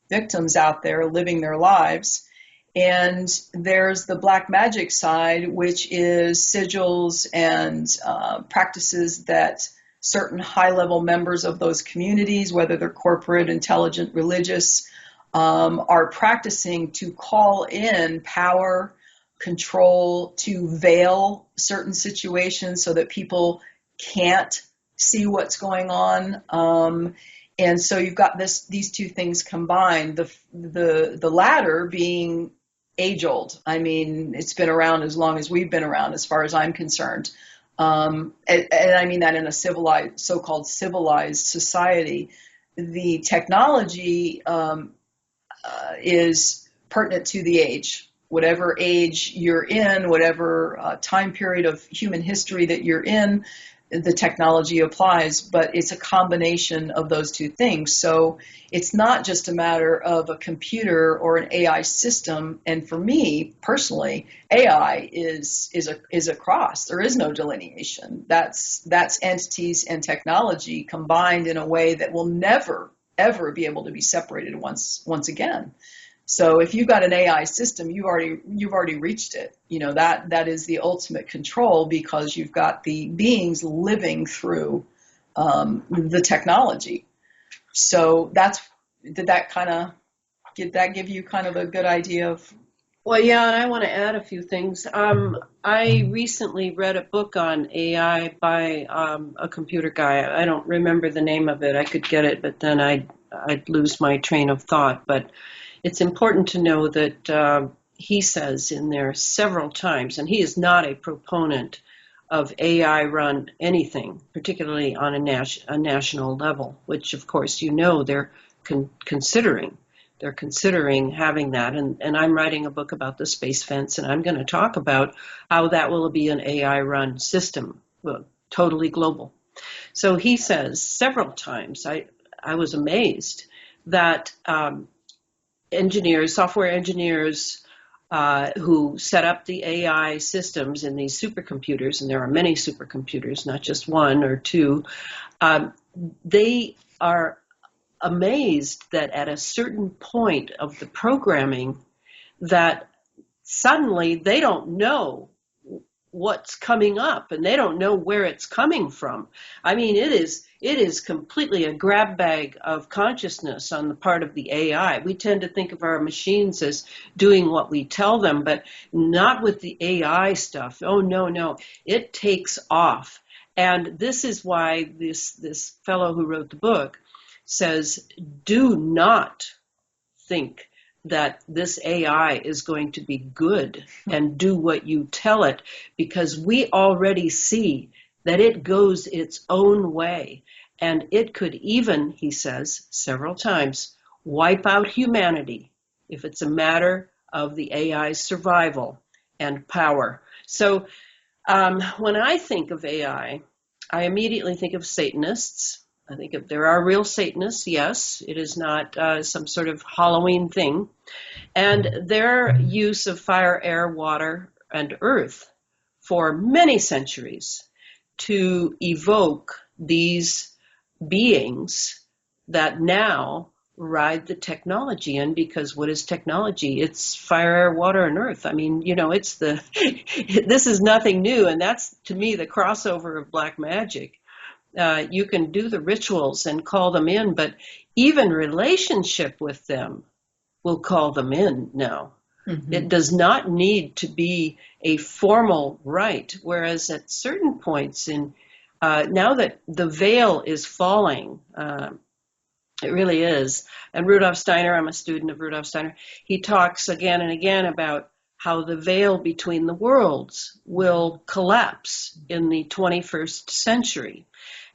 victims out there living their lives. And there's the black magic side, which is sigils and practices that certain high-level members of those communities, whether they're corporate, intelligent, religious, are practicing to call in power, control, to veil certain situations so that people can't see what's going on. And so you've got these two things combined. The latter being age old. I mean, it's been around as long as we've been around, as far as I'm concerned. And I mean that in a civilized, so-called civilized society. The technology is pertinent to the age. Whatever age you're in, whatever time period of human history that you're in, the technology applies, but it's a combination of those two things. So it's not just a matter of a computer or an AI system. And for me personally, AI is a cross. There is no delineation. That's entities and technology combined in a way that will never ever be able to be separated once again. So if you've got an AI system, you've already reached it. You know, that is the ultimate control, because you've got the beings living through the technology. So did that give you kind of a good idea of? Well, yeah, and I want to add a few things. I recently read a book on AI by a computer guy. I don't remember the name of it. I could get it, but then I'd lose my train of thought. But it's important to know that he says in there several times, and he is not a proponent of AI run anything, particularly on a national level, which of course they're considering. They're considering having that, and I'm writing a book about the space fence, and I'm going to talk about how that will be an AI-run system, totally global. So he says several times, I was amazed that software engineers who set up the AI systems in these supercomputers, and there are many supercomputers, not just one or two, they are amazed that at a certain point of the programming that suddenly they don't know what's coming up and they don't know where it's coming from. I mean, it is completely a grab bag of consciousness on the part of the AI. We tend to think of our machines as doing what we tell them, but not with the AI stuff. Oh, no, it takes off. And this is why this fellow who wrote the book says, do not think that this AI is going to be good and do what you tell it, because we already see that it goes its own way. And it could even, he says several times, wipe out humanity if it's a matter of the AI's survival and power. So when I think of AI, I immediately think of Satanists. I think if there are real Satanists, yes, it is not some sort of Halloween thing. And their use of fire, air, water, and earth for many centuries to evoke these beings that now ride the technology in, because what is technology? It's fire, air, water, and earth. I mean, it's this is nothing new, and that's, to me, the crossover of black magic. You can do the rituals and call them in, but even relationship with them will call them in now. Mm-hmm. It does not need to be a formal rite, whereas at certain points now that the veil is falling, it really is. And Rudolf Steiner, I'm a student of Rudolf Steiner, he talks again and again about how the veil between the worlds will collapse in the 21st century.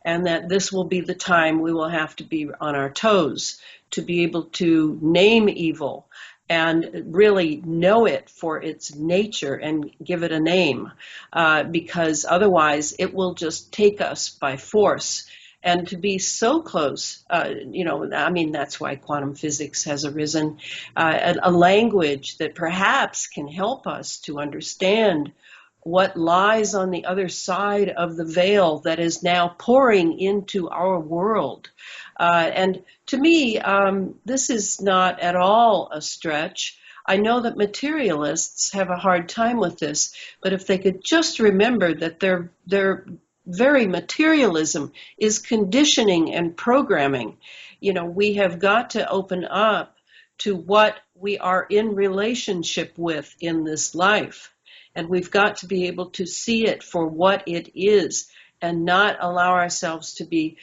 and that this will be the time we will have to be on our toes to be able to name evil and really know it for its nature and give it a name, because otherwise it will just take us by force. And to be so close, that's why quantum physics has arisen, a language that perhaps can help us to understand what lies on the other side of the veil that is now pouring into our world. And to me, this is not at all a stretch. I know that materialists have a hard time with this, but if they could just remember that their very materialism is conditioning and programming, we have got to open up to what we are in relationship with in this life. And we've got to be able to see it for what it is and not allow ourselves to be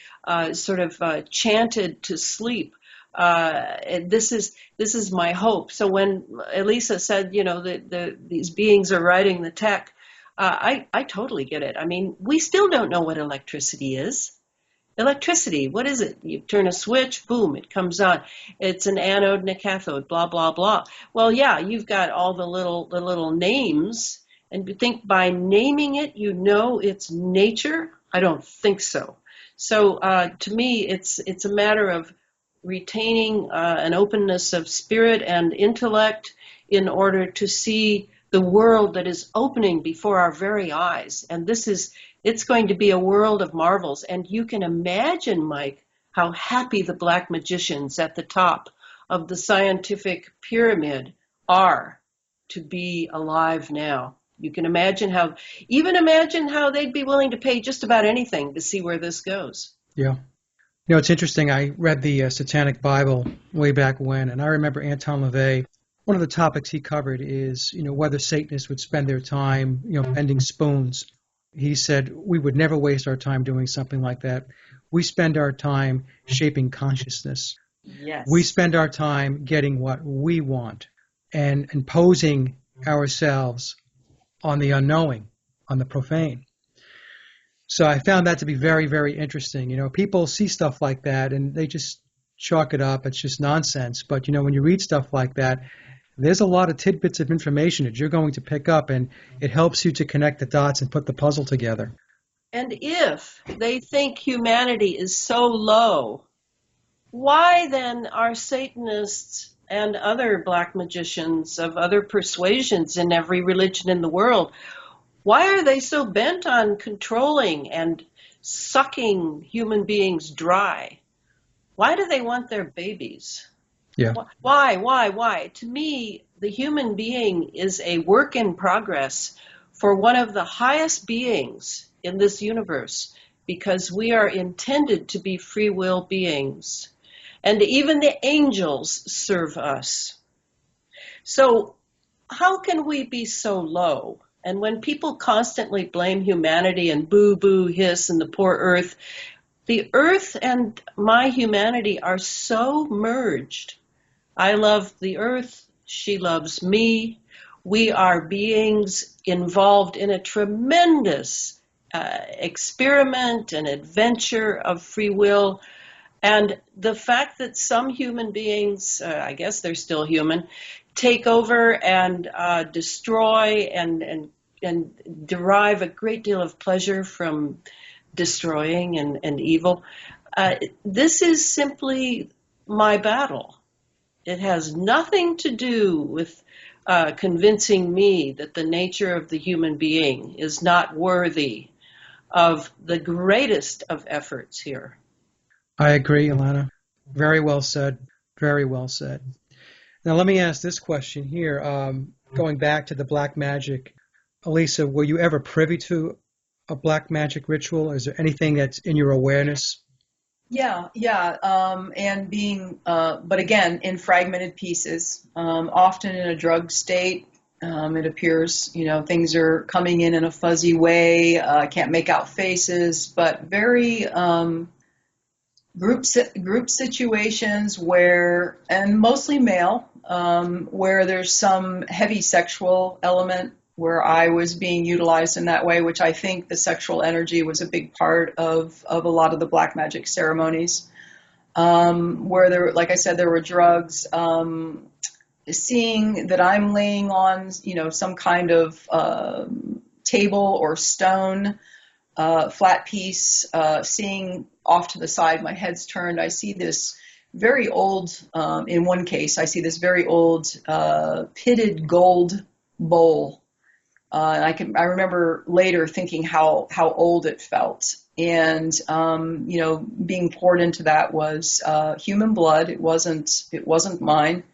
chanted to sleep. This is my hope. So when Elisa said, that these beings are writing the tech, I totally get it. I mean, we still don't know what electricity is. Electricity, what is it? You turn a switch, boom, it comes on. It's an anode and a cathode, blah, blah, blah. Well, yeah, you've got all the little names, and you think by naming it, its nature? I don't think so. So to me, it's a matter of retaining an openness of spirit and intellect in order to see the world that is opening before our very eyes. And it's going to be a world of marvels. And you can imagine, Mike, how happy the black magicians at the top of the scientific pyramid are to be alive now. You can imagine how they'd be willing to pay just about anything to see where this goes. Yeah. It's interesting. I read the Satanic Bible way back when, and I remember Anton LaVey, one of the topics he covered is, whether Satanists would spend their time, bending spoons. He said, we would never waste our time doing something like that. We spend our time shaping consciousness. Yes. We spend our time getting what we want and imposing ourselves on the unknowing, on the profane. So I found that to be very, very interesting. People see stuff like that and they just chalk it up. It's just nonsense. But, when you read stuff like that, there's a lot of tidbits of information that you're going to pick up, and it helps you to connect the dots and put the puzzle together. And if they think humanity is so low, why then are Satanists and other black magicians of other persuasions in every religion in the world, why are they so bent on controlling and sucking human beings dry? Why do they want their babies? Yeah. Why? To me, the human being is a work in progress for one of the highest beings in this universe, because we are intended to be free will beings. And even the angels serve us. So how can we be so low? And when people constantly blame humanity and boo, boo, hiss, and the poor earth, the earth and my humanity are so merged. I love the earth. She loves me. We are beings involved in a tremendous experiment and adventure of free will. And the fact that some human beings, I guess they're still human, take over and destroy and derive a great deal of pleasure from destroying and evil, this is simply my battle. It has nothing to do with convincing me that the nature of the human being is not worthy of the greatest of efforts here. I agree, Elana. Very well said. Very well said. Now, let me ask this question here. Going back to the black magic, Elisa, were you ever privy to a black magic ritual? Is there anything that's in your awareness? Yeah. And being, but again, in fragmented pieces, often in a drug state. It appears, things are coming in a fuzzy way. Can't make out faces, but very group situations and mostly male, where there's some heavy sexual element where I was being utilized in that way, which I think the sexual energy was a big part of a lot of the black magic ceremonies. Where there, like I said, there were drugs. Seeing that I'm laying on, some kind of table or stone, flat piece, seeing off to the side, my head's turned. I see this very old, in one case, I see this very old pitted gold bowl. And I remember later thinking how old it felt. And, being poured into that was human blood. It wasn't mine.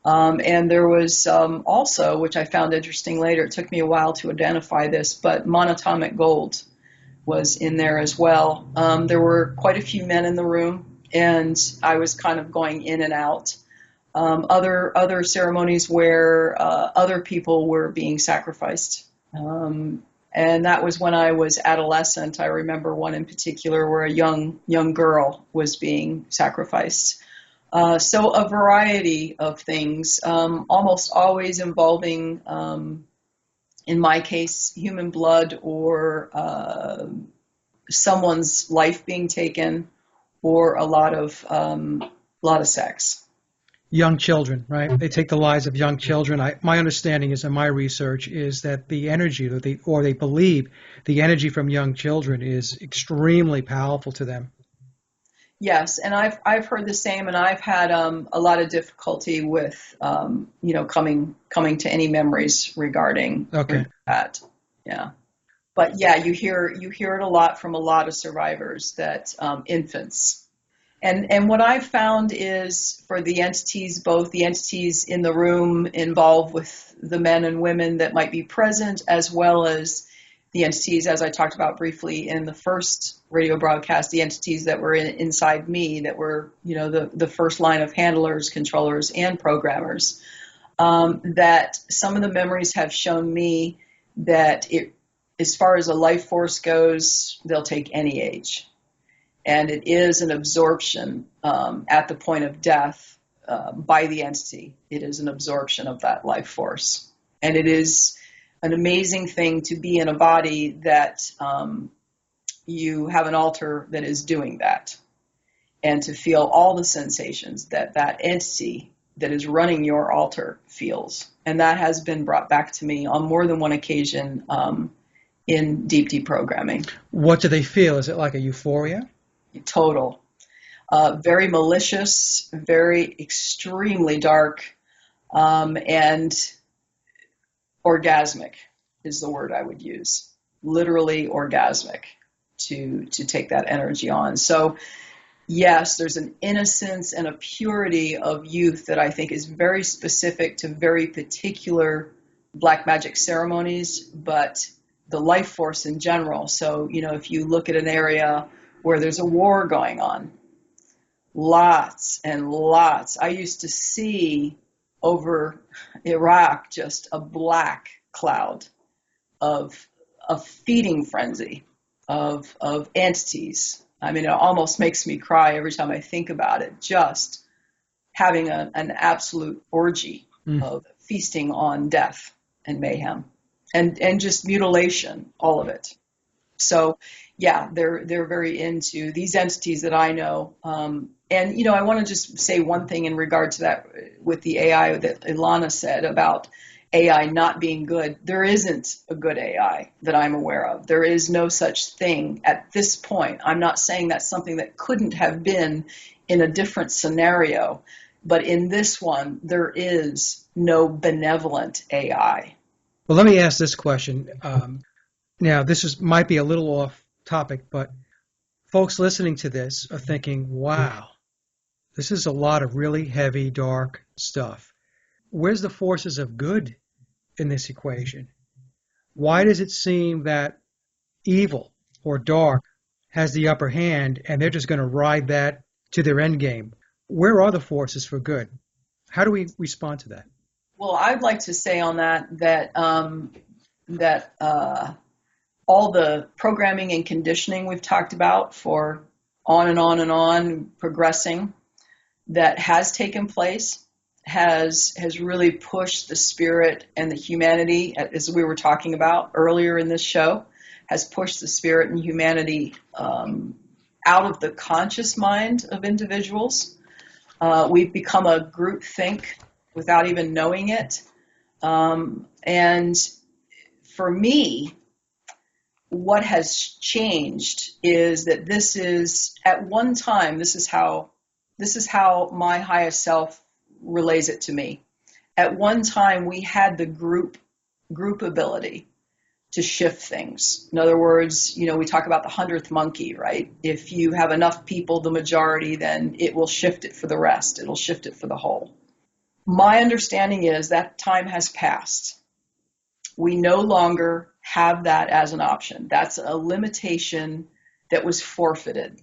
And there was also, which I found interesting later, it took me a while to identify this, but monatomic gold was in there as well. There were quite a few men in the room, and I was kind of going in and out. Other ceremonies where other people were being sacrificed. And that was when I was adolescent. I remember one in particular where a young girl was being sacrificed. So a variety of things, almost always involving, in my case, human blood or someone's life being taken, or a lot of sex. Young children, right? They take the lives of young children. My understanding is, in my research, is that the energy that they believe the energy from young children is extremely powerful to them. Yes, and I've heard the same, and I've had a lot of difficulty with coming to any memories regarding that. Yeah, but yeah, you hear it a lot from a lot of survivors that infants. And what I've found is for the entities, both the entities in the room involved with the men and women that might be present, as well as the entities, as I talked about briefly in the first radio broadcast, the entities that were inside me, that were, the first line of handlers, controllers, and programmers, that some of the memories have shown me that as far as a life force goes, they'll take any age. And it is an absorption at the point of death by the entity. It is an absorption of that life force. And it is an amazing thing to be in a body that you have an altar that is doing that. And to feel all the sensations that entity that is running your altar feels. And that has been brought back to me on more than one occasion in deep deprogramming. What do they feel? Is it like a euphoria? Total. Very malicious, very extremely dark, and orgasmic is the word I would use. Literally orgasmic to take that energy on. So yes, there's an innocence and a purity of youth that I think is very specific to very particular black magic ceremonies, but the life force in general. So, if you look at an area where there's a war going on, lots and lots. I used to see over Iraq just a black cloud of a feeding frenzy of entities. I mean, it almost makes me cry every time I think about it, just having an absolute orgy of feasting on death and mayhem and just mutilation, all of it. So yeah, they're very into these entities that I know. And, I want to just say one thing in regard to that with the AI that Elana said about AI not being good. There isn't a good AI that I'm aware of. There is no such thing at this point. I'm not saying that's something that couldn't have been in a different scenario, but in this one, there is no benevolent AI. Well, let me ask this question. Now, might be a little off topic, but folks listening to this are thinking, wow, this is a lot of really heavy, dark stuff. Where's the forces of good in this equation? Why does it seem that evil or dark has the upper hand and they're just going to ride that to their end game? Where are the forces for good? How do we respond to that? Well, I'd like to say on that all the programming and conditioning we've talked about for on and on and on progressing that has taken place has really pushed the spirit and the humanity, as we were talking about earlier in this show, has pushed the spirit and humanity out of the conscious mind of individuals. We've become a group think without even knowing it. And for me, what has changed is that this is, at one time, this is how my highest self relays it to me. At one time, we had the group ability to shift things. In other words, we talk about the 100th monkey, right? If you have enough people, the majority, then it will shift it for the rest. It'll shift it for the whole. My understanding is that time has passed. We no longer have that as an option. That's a limitation that was forfeited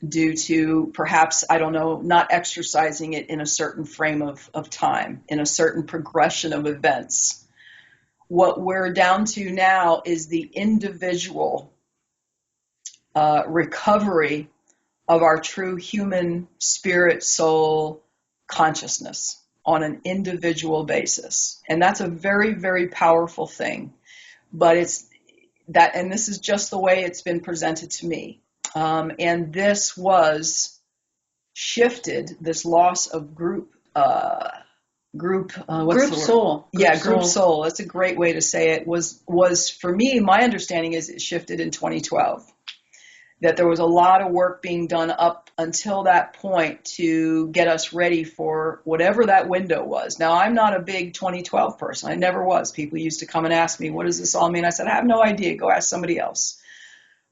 due to perhaps, I don't know, not exercising it in a certain frame of time, in a certain progression of events. What we're down to now is the individual recovery of our true human spirit, soul, consciousness on an individual basis. And that's a very, very powerful thing. But it's that, and this is just the way it's been presented to me. And this was shifted, this loss of group soul. Group soul. That's a great way to say it. Was for me, my understanding is it shifted in 2012. That there was a lot of work being done up until that point to get us ready for whatever that window was. Now, I'm not a big 2012 person. I never was. People used to come and ask me, what does this all mean? I said, I have no idea. Go ask somebody else.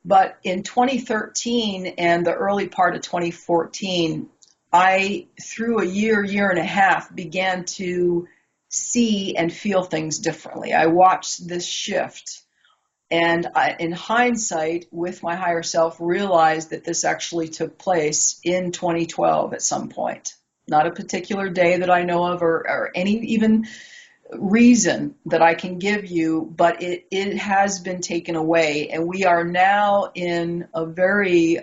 But in 2013 and the early part of 2014, I, through a year and a half, began to see and feel things differently. I watched this shift. And I, in hindsight, with my higher self, realized that this actually took place in 2012 at some point. Not a particular day that I know of or any even reason that I can give you, but it has been taken away. And we are now in a very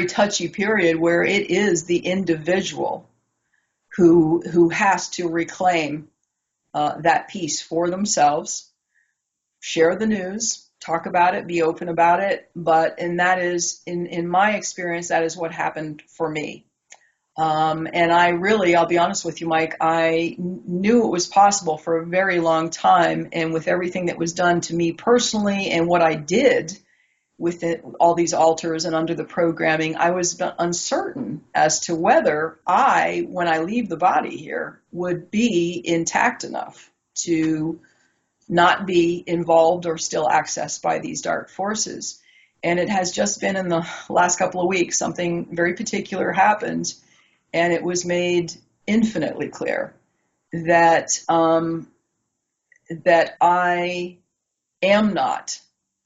touchy period where it is the individual who has to reclaim that peace for themselves. Share the news, talk about it, be open about it. And that is, in my experience, that is what happened for me. And I'll be honest with you, Mike, I knew it was possible for a very long time. And with everything that was done to me personally and what I did with it, all these altars and under the programming, I was uncertain as to whether when I leave the body here, would be intact enough to not be involved or still accessed by these dark forces. And it has just been in the last couple of weeks, something very particular happened, and it was made infinitely clear that that I am not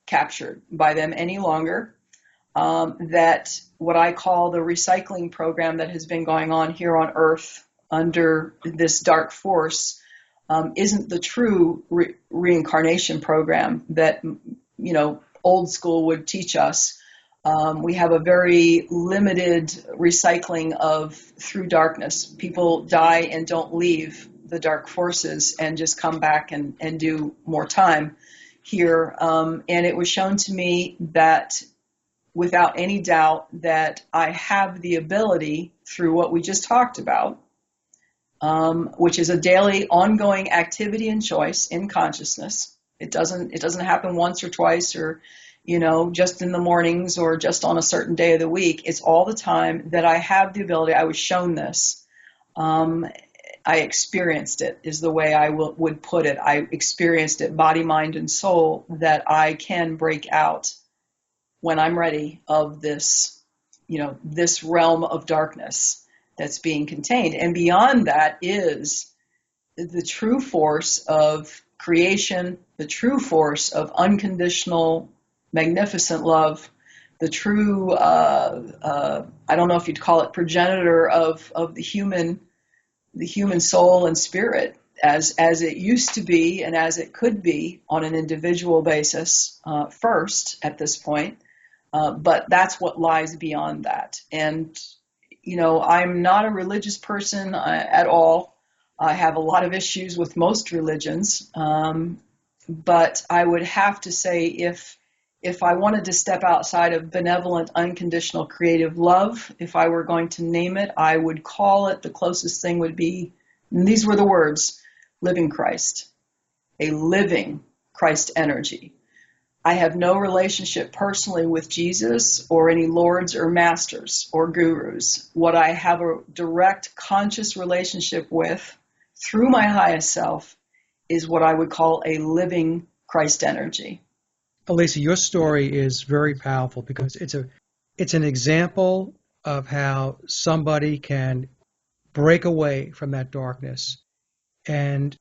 captured by them any longer, that what I call the recycling program that has been going on here on Earth under this dark force isn't the true reincarnation program that, old school would teach us. We have a very limited recycling through darkness. People die and don't leave the dark forces and just come back and do more time here. And it was shown to me that without any doubt that I have the ability through what we just talked about, which is a daily ongoing activity and choice in consciousness. It doesn't happen once or twice or, just in the mornings or just on a certain day of the week. It's all the time that I have the ability. I was shown this. I experienced it is the way I would put it. I experienced it, body, mind, and soul, that I can break out when I'm ready of this, this realm of darkness that's being contained. And beyond that is the true force of creation, the true force of unconditional, magnificent love, the true, I don't know if you'd call it progenitor of the human soul and spirit as it used to be and as it could be on an individual basis first at this point. But that's what lies beyond that. And I'm not a religious person at all. I have a lot of issues with most religions, but I would have to say if I wanted to step outside of benevolent, unconditional, creative love, if I were going to name it, I would call it, the closest thing would be, and these were the words, living Christ, a living Christ energy. I have no relationship personally with Jesus or any lords or masters or gurus. What I have a direct conscious relationship with through my highest self is what I would call a living Christ energy. Elisa, your story is very powerful because it's an example of how somebody can break away from that darkness and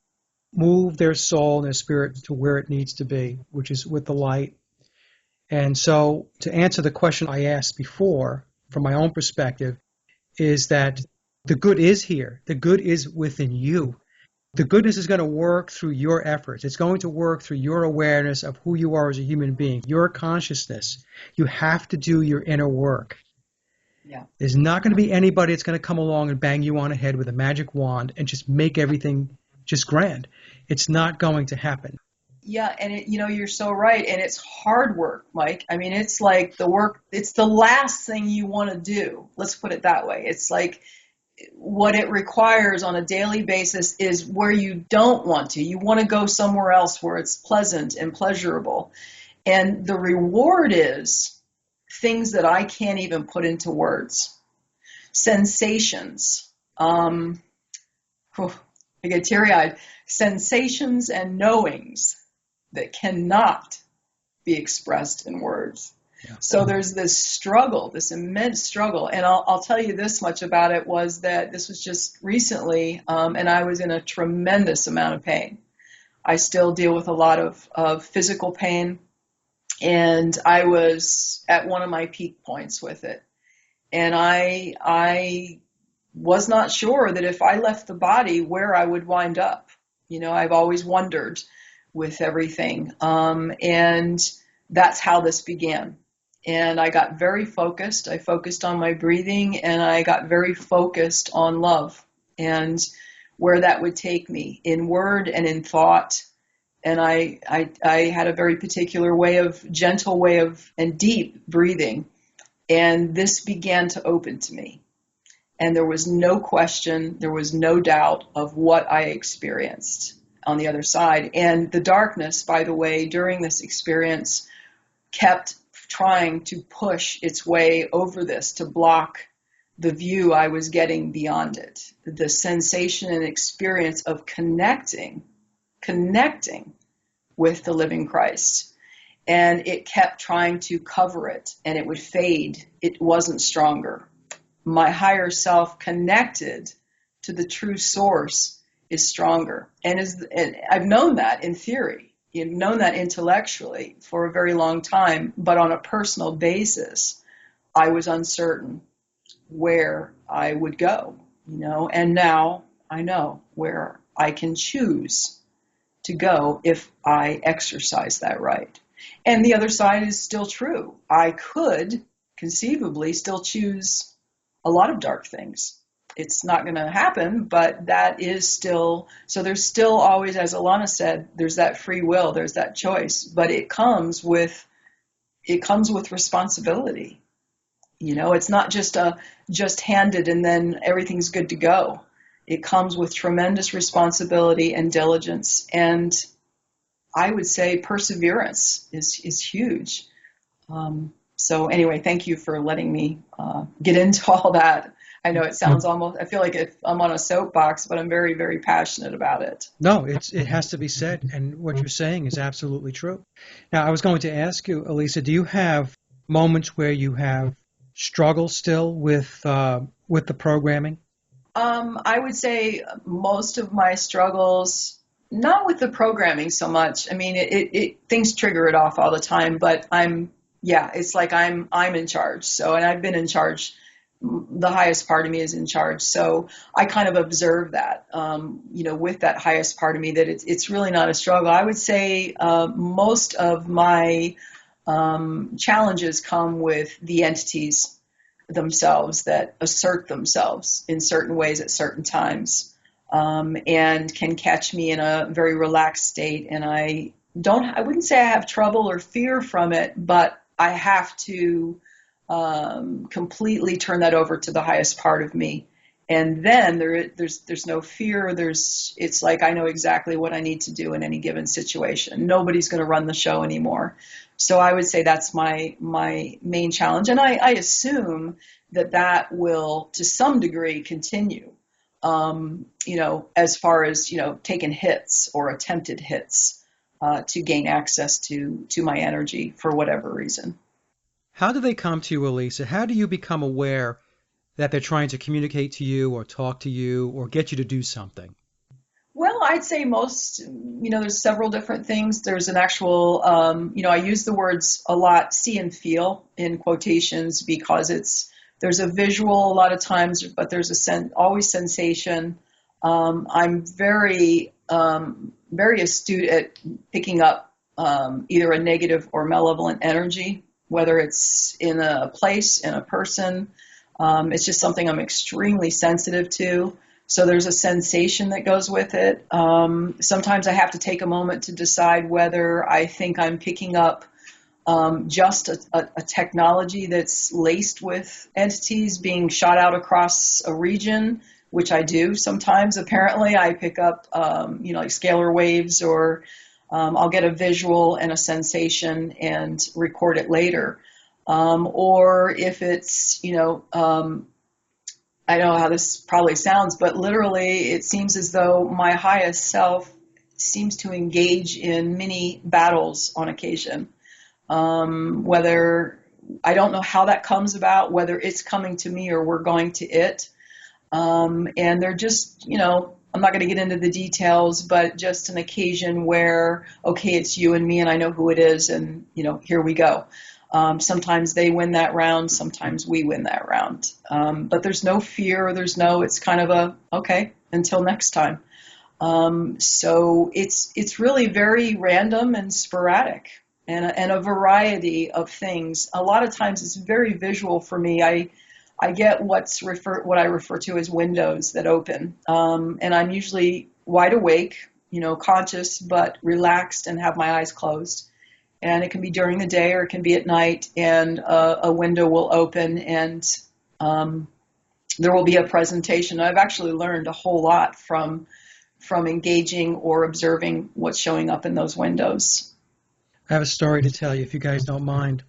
move their soul and their spirit to where it needs to be, which is with the light. And so to answer the question I asked before, from my own perspective, is that the good is here. The good is within you. The goodness is going to work through your efforts. It's going to work through your awareness of who you are as a human being, your consciousness. You have to do your inner work. Yeah. There's not going to be anybody that's going to come along and bang you on the head with a magic wand and just make everything just grand. It's not going to happen. Yeah, and you're so right, and it's hard work, Mike. I mean, it's like the work, it's the last thing you want to do. Let's put it that way. It's like what it requires on a daily basis is where you don't want to. You want to go somewhere else where it's pleasant and pleasurable. And the reward is things that I can't even put into words. Sensations. I get teary-eyed. Sensations and knowings that cannot be expressed in words. Yeah. So there's this struggle, this immense struggle. And I'll tell you this much about it was that this was just recently, and I was in a tremendous amount of pain. I still deal with a lot of physical pain, and I was at one of my peak points with it. And I was not sure that if I left the body where I would wind up. I've always wondered with everything. And that's how this began. And I got very focused. I focused on my breathing, and I got very focused on love and where that would take me in word and in thought. And I had a very particular gentle way of, and deep breathing. And this began to open to me. And there was no question, there was no doubt of what I experienced on the other side. And the darkness, by the way, during this experience kept trying to push its way over this to block the view I was getting beyond it. The sensation and experience of connecting with the living Christ. And it kept trying to cover it, and it would fade. It wasn't stronger. My higher self connected to the true source is stronger. And I've known that in theory. You've known that intellectually for a very long time, but on a personal basis, I was uncertain where I would go, and now I know where I can choose to go if I exercise that right. And the other side is still true. I could conceivably still choose a lot of dark things. It's not going to happen, but that is still, so there's still always, as Elana said, there's that free will, there's that choice, but it comes with responsibility. It's not just handed and then everything's good to go. It comes with tremendous responsibility and diligence, and I would say perseverance is huge. So anyway, thank you for letting me get into all that. I know it sounds I feel like I'm on a soapbox, but I'm very, very passionate about it. No, it has to be said, and what you're saying is absolutely true. Now, I was going to ask you, Elisa, do you have moments where you have struggled still with the programming? I would say most of my struggles, not with the programming so much. I mean, it things trigger it off all the time, but it's like I'm in charge. So, and I've been in charge. The highest part of me is in charge. So I kind of observe that, with that highest part of me, that it's really not a struggle. I would say most of my challenges come with the entities themselves, that assert themselves in certain ways at certain times, and can catch me in a very relaxed state. And I wouldn't say I have trouble or fear from it, but I have to completely turn that over to the highest part of me. And then there's no fear. It's like I know exactly what I need to do in any given situation. Nobody's going to run the show anymore. So I would say that's my main challenge. And I assume that will, to some degree, continue, as far as, taking hits or attempted hits to gain access to my energy for whatever reason. How do they come to you, Elisa? How do you become aware that they're trying to communicate to you or talk to you or get you to do something? Well, I'd say most, there's several different things. There's an actual, I use the words a lot, see and feel in quotations, because there's a visual a lot of times, but there's always sensation. I'm very, very astute at picking up either a negative or malevolent energy, whether it's in a place, in a person. It's just something I'm extremely sensitive to. So there's a sensation that goes with it. Sometimes I have to take a moment to decide whether I think I'm picking up just a technology that's laced with entities being shot out across a region, which I do sometimes. Apparently, I pick up, like scalar waves, or I'll get a visual and a sensation and record it later. Or if it's, I know how this probably sounds, but literally it seems as though my highest self seems to engage in mini battles on occasion. Whether, I don't know how that comes about, whether it's coming to me or we're going to it. And they're just, I'm not going to get into the details, but just an occasion where, okay, it's you and me and I know who it is, and, here we go. Sometimes they win that round, sometimes we win that round. But there's no fear, it's kind of okay, until next time. So it's really very random and sporadic, and a variety of things. A lot of times it's very visual for me. I get what I refer to as windows that open. And I'm usually wide awake, conscious, but relaxed and have my eyes closed. And it can be during the day or it can be at night, and a window will open, and there will be a presentation. I've actually learned a whole lot from engaging or observing what's showing up in those windows. I have a story to tell you, if you guys don't mind.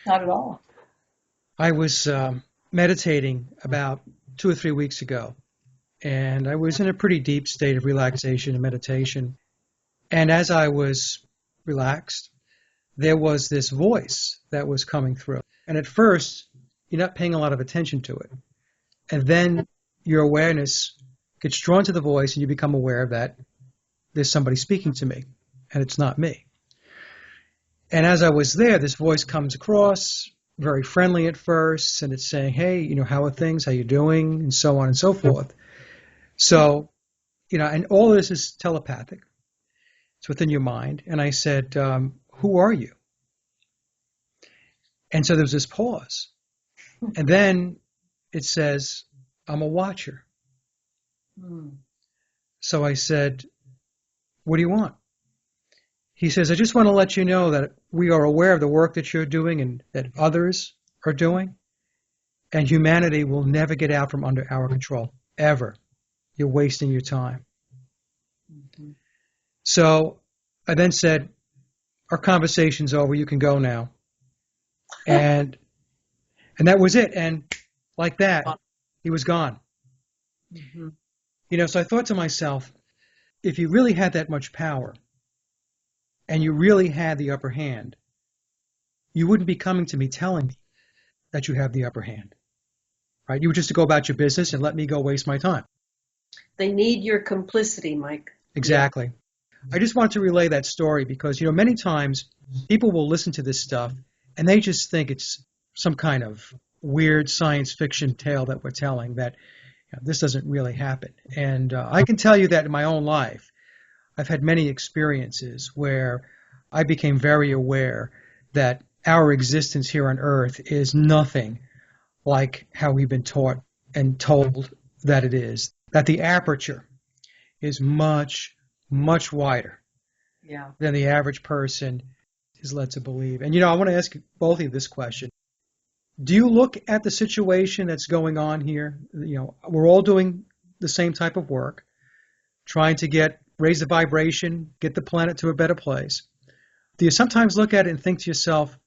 Not at all. I was meditating about 2 or 3 weeks ago, and I was in a pretty deep state of relaxation and meditation. And as I was relaxed, there was this voice that was coming through. And at first, you're not paying a lot of attention to it. And then your awareness gets drawn to the voice, and you become aware that there's somebody speaking to me, and it's not me. And as I was there, this voice comes across, very friendly at first, and it's saying, hey, how are things? How you doing? And so on and so forth. So, and all this is telepathic. It's within your mind. And I said, who are you? And so there was this pause. And then it says, I'm a watcher. So I said, what do you want? He says, I just want to let you know that we are aware of the work that you're doing and that others are doing. And humanity will never get out from under our control, ever. You're wasting your time. Mm-hmm. So I then said, our conversation's over, you can go now. And that was it. And like that, he was gone. Mm-hmm. So I thought to myself, if you really had that much power and you really had the upper hand, you wouldn't be coming to me telling me that you have the upper hand, right? You would just go about your business and let me go waste my time. They need your complicity, Mike. Exactly. I just wanted to relay that story because, many times people will listen to this stuff and they just think it's some kind of weird science fiction tale that we're telling, that this doesn't really happen. And I can tell you that in my own life, I've had many experiences where I became very aware that our existence here on Earth is nothing like how we've been taught and told that it is, that the aperture is much, much wider Yeah. than the average person is led to believe. And, I want to ask both of you this question. Do you look at the situation that's going on here? We're all doing the same type of work, trying to raise the vibration, get the planet to a better place. Do you sometimes look at it and think to yourself,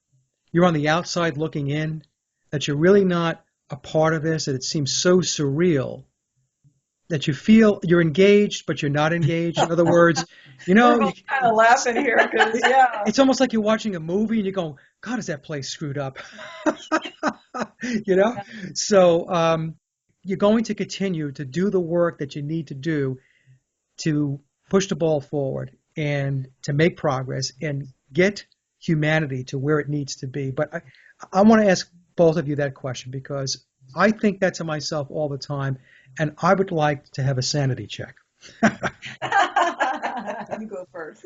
you're on the outside looking in, that you're really not a part of this, that it seems so surreal, that you feel you're engaged, but you're not engaged? In other words, We're both kind of laughing here because, yeah. it's almost like you're watching a movie and you're going, God, is that place screwed up? So you're going to continue to do the work that you need to do to push the ball forward and to make progress and get humanity to where it needs to be. But I want to ask both of you that question because I think that to myself all the time, and I would like to have a sanity check. You go first.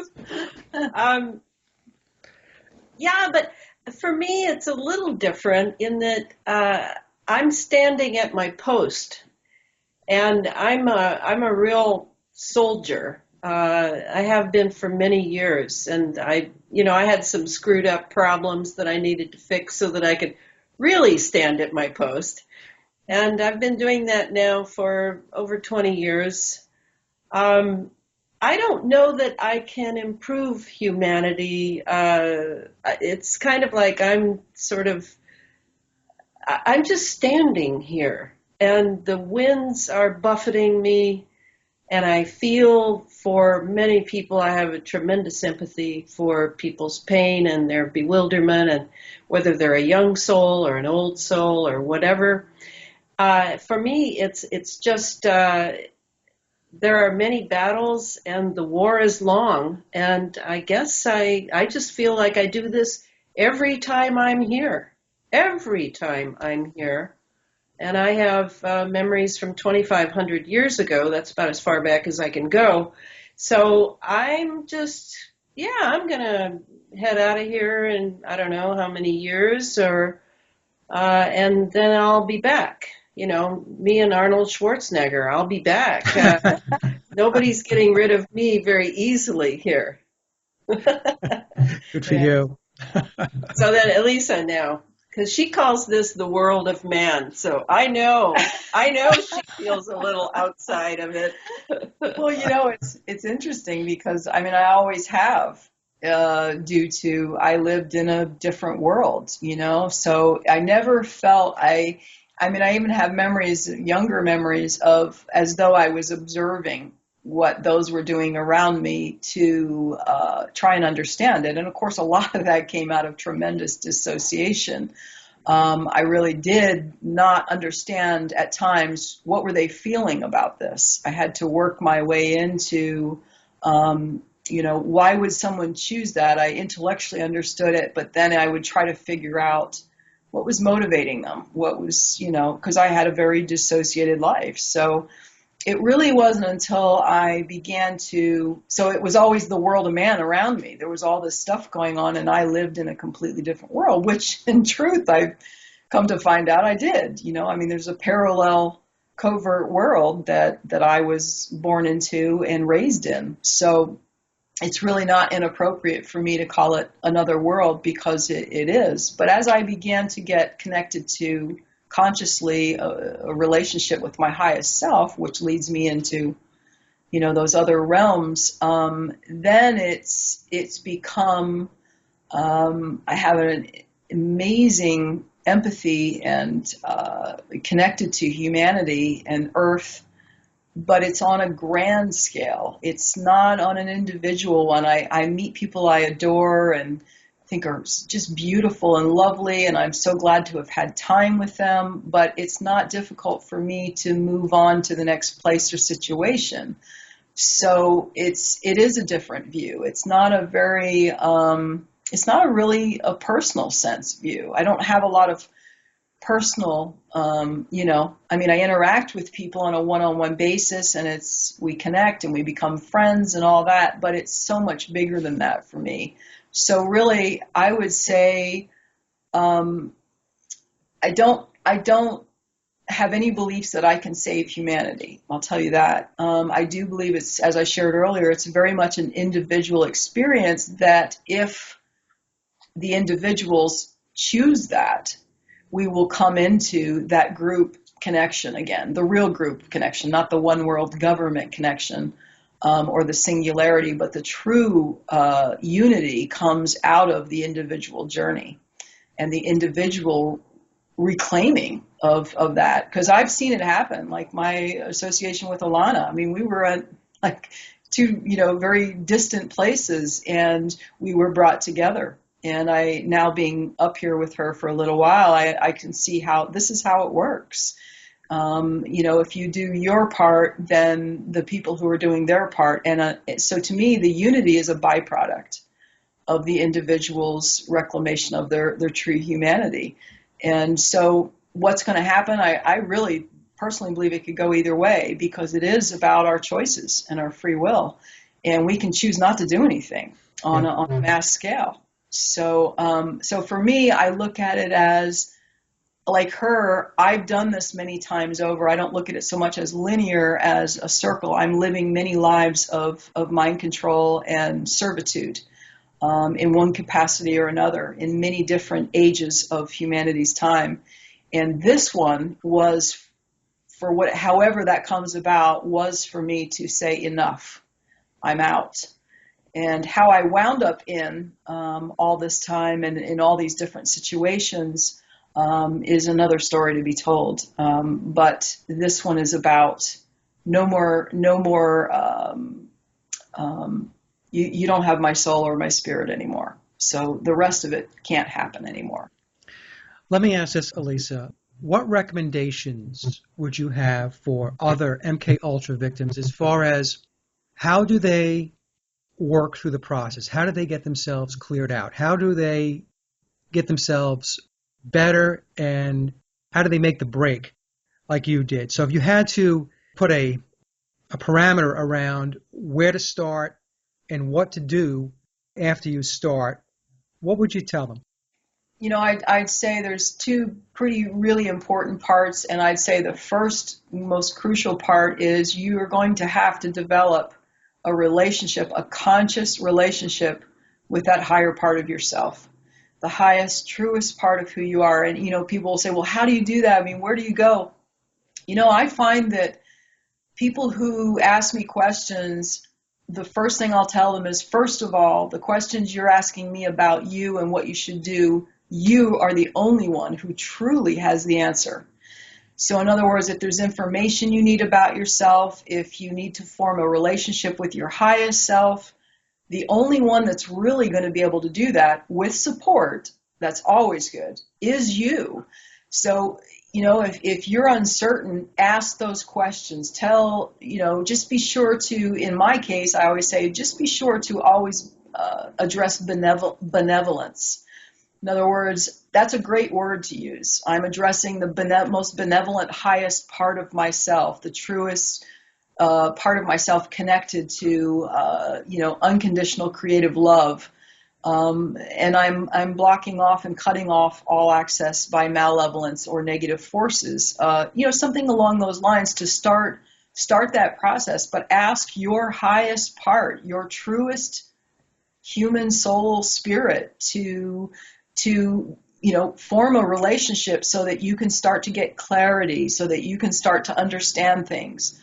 Yeah, but for me, it's a little different in that I'm standing at my post, and I'm a real soldier. I have been for many years, and I had some screwed up problems that I needed to fix so that I could really stand at my post. And I've been doing that now for over 20 years. I don't know that I can improve humanity. It's kind of like I'm just standing here, and the winds are buffeting me, and I feel for many people, I have a tremendous empathy for people's pain and their bewilderment, and whether they're a young soul or an old soul or whatever. For me, it's just there are many battles and the war is long, and I guess I just feel like I do this every time I'm here. Every time I'm here. And I have memories from 2,500 years ago. That's about as far back as I can go. So I'm going to head out of here in I don't know how many years, and then I'll be back. Me and Arnold Schwarzenegger, I'll be back. Nobody's getting rid of me very easily here. Good for you. So then Elisa now, because she calls this the world of man. So I know she feels a little outside of it. Well, it's interesting because, I always have, due to I lived in a different world, so I never felt I even have younger memories of as though I was observing what those were doing around me to try and understand it. And of course, a lot of that came out of tremendous dissociation. I really did not understand at times what were they feeling about this. I had to work my way into, why would someone choose that? I intellectually understood it, but then I would try to figure out what was motivating them, what was, because I had a very dissociated life. So it really wasn't until I began so it was always the world of man around me. There was all this stuff going on, and I lived in a completely different world, which in truth, I've come to find out I did. There's a parallel covert world that I was born into and raised in. So it's really not inappropriate for me to call it another world because it is. But as I began to get connected to consciously a relationship with my highest self, which leads me into, those other realms, then it's become, I have an amazing empathy and connected to humanity and Earth, but it's on a grand scale. It's not on an individual one. I meet people I adore and think are just beautiful and lovely, and I'm so glad to have had time with them, but it's not difficult for me to move on to the next place or situation. So it is a different view. It's not a very, it's not a really a personal sense view. I don't have a lot of personal, I interact with people on a one-on-one basis, and we connect and we become friends and all that, but it's so much bigger than that for me. So really, I would say, I I don't have any beliefs that I can save humanity. I'll tell you that. I do believe it's, as I shared earlier, it's very much an individual experience that if the individuals choose that, we will come into that group connection again, the real group connection, not the one world government connection or the singularity, but the true unity comes out of the individual journey and the individual reclaiming of that. Because I've seen it happen, like my association with Elana. I mean, we were at like two, very distant places, and we were brought together. And I, now being up here with her for a little while, I can see how this is how it works. If you do your part, then the people who are doing their part. And so to me, the unity is a byproduct of the individual's reclamation of their true humanity. And so what's going to happen, I really personally believe it could go either way, because it is about our choices and our free will. And we can choose not to do anything on a mass scale. So for me, I look at it as, like her, I've done this many times over. I don't look at it so much as linear as a circle. I'm living many lives of mind control and servitude in one capacity or another in many different ages of humanity's time. And this one was, for however that comes about, was for me to say enough. I'm out. And how I wound up in all this time and in all these different situations is another story to be told. But this one is about no more. You don't have my soul or my spirit anymore. So the rest of it can't happen anymore. Let me ask this, Elisa. What recommendations would you have for other MKUltra victims as far as how do they work through the process? How do they get themselves cleared out? How do they get themselves better, and how do they make the break like you did? So if you had to put a parameter around where to start and what to do after you start, what would you tell them? I'd say there's two really important parts, and I'd say the first most crucial part is you are going to have to develop a relationship, a conscious relationship with that higher part of yourself, the highest, truest part of who you are. And, people will say, well, how do you do that? I mean, where do you go? I find that people who ask me questions, the first thing I'll tell them is, first of all, the questions you're asking me about you and what you should do, you are the only one who truly has the answer. So in other words, if there's information you need about yourself, if you need to form a relationship with your highest self, the only one that's really going to be able to do that with support, that's always good, is you. So, if you're uncertain, ask those questions. Just be sure to, in my case, I always say, just be sure to always address benevolence. In other words, that's a great word to use. I'm addressing the most benevolent, highest part of myself, the truest part of myself connected to, unconditional creative love. And I'm blocking off and cutting off all access by malevolence or negative forces. Something along those lines to start that process. But ask your highest part, your truest human soul spirit to form a relationship so that you can start to get clarity, so that you can start to understand things.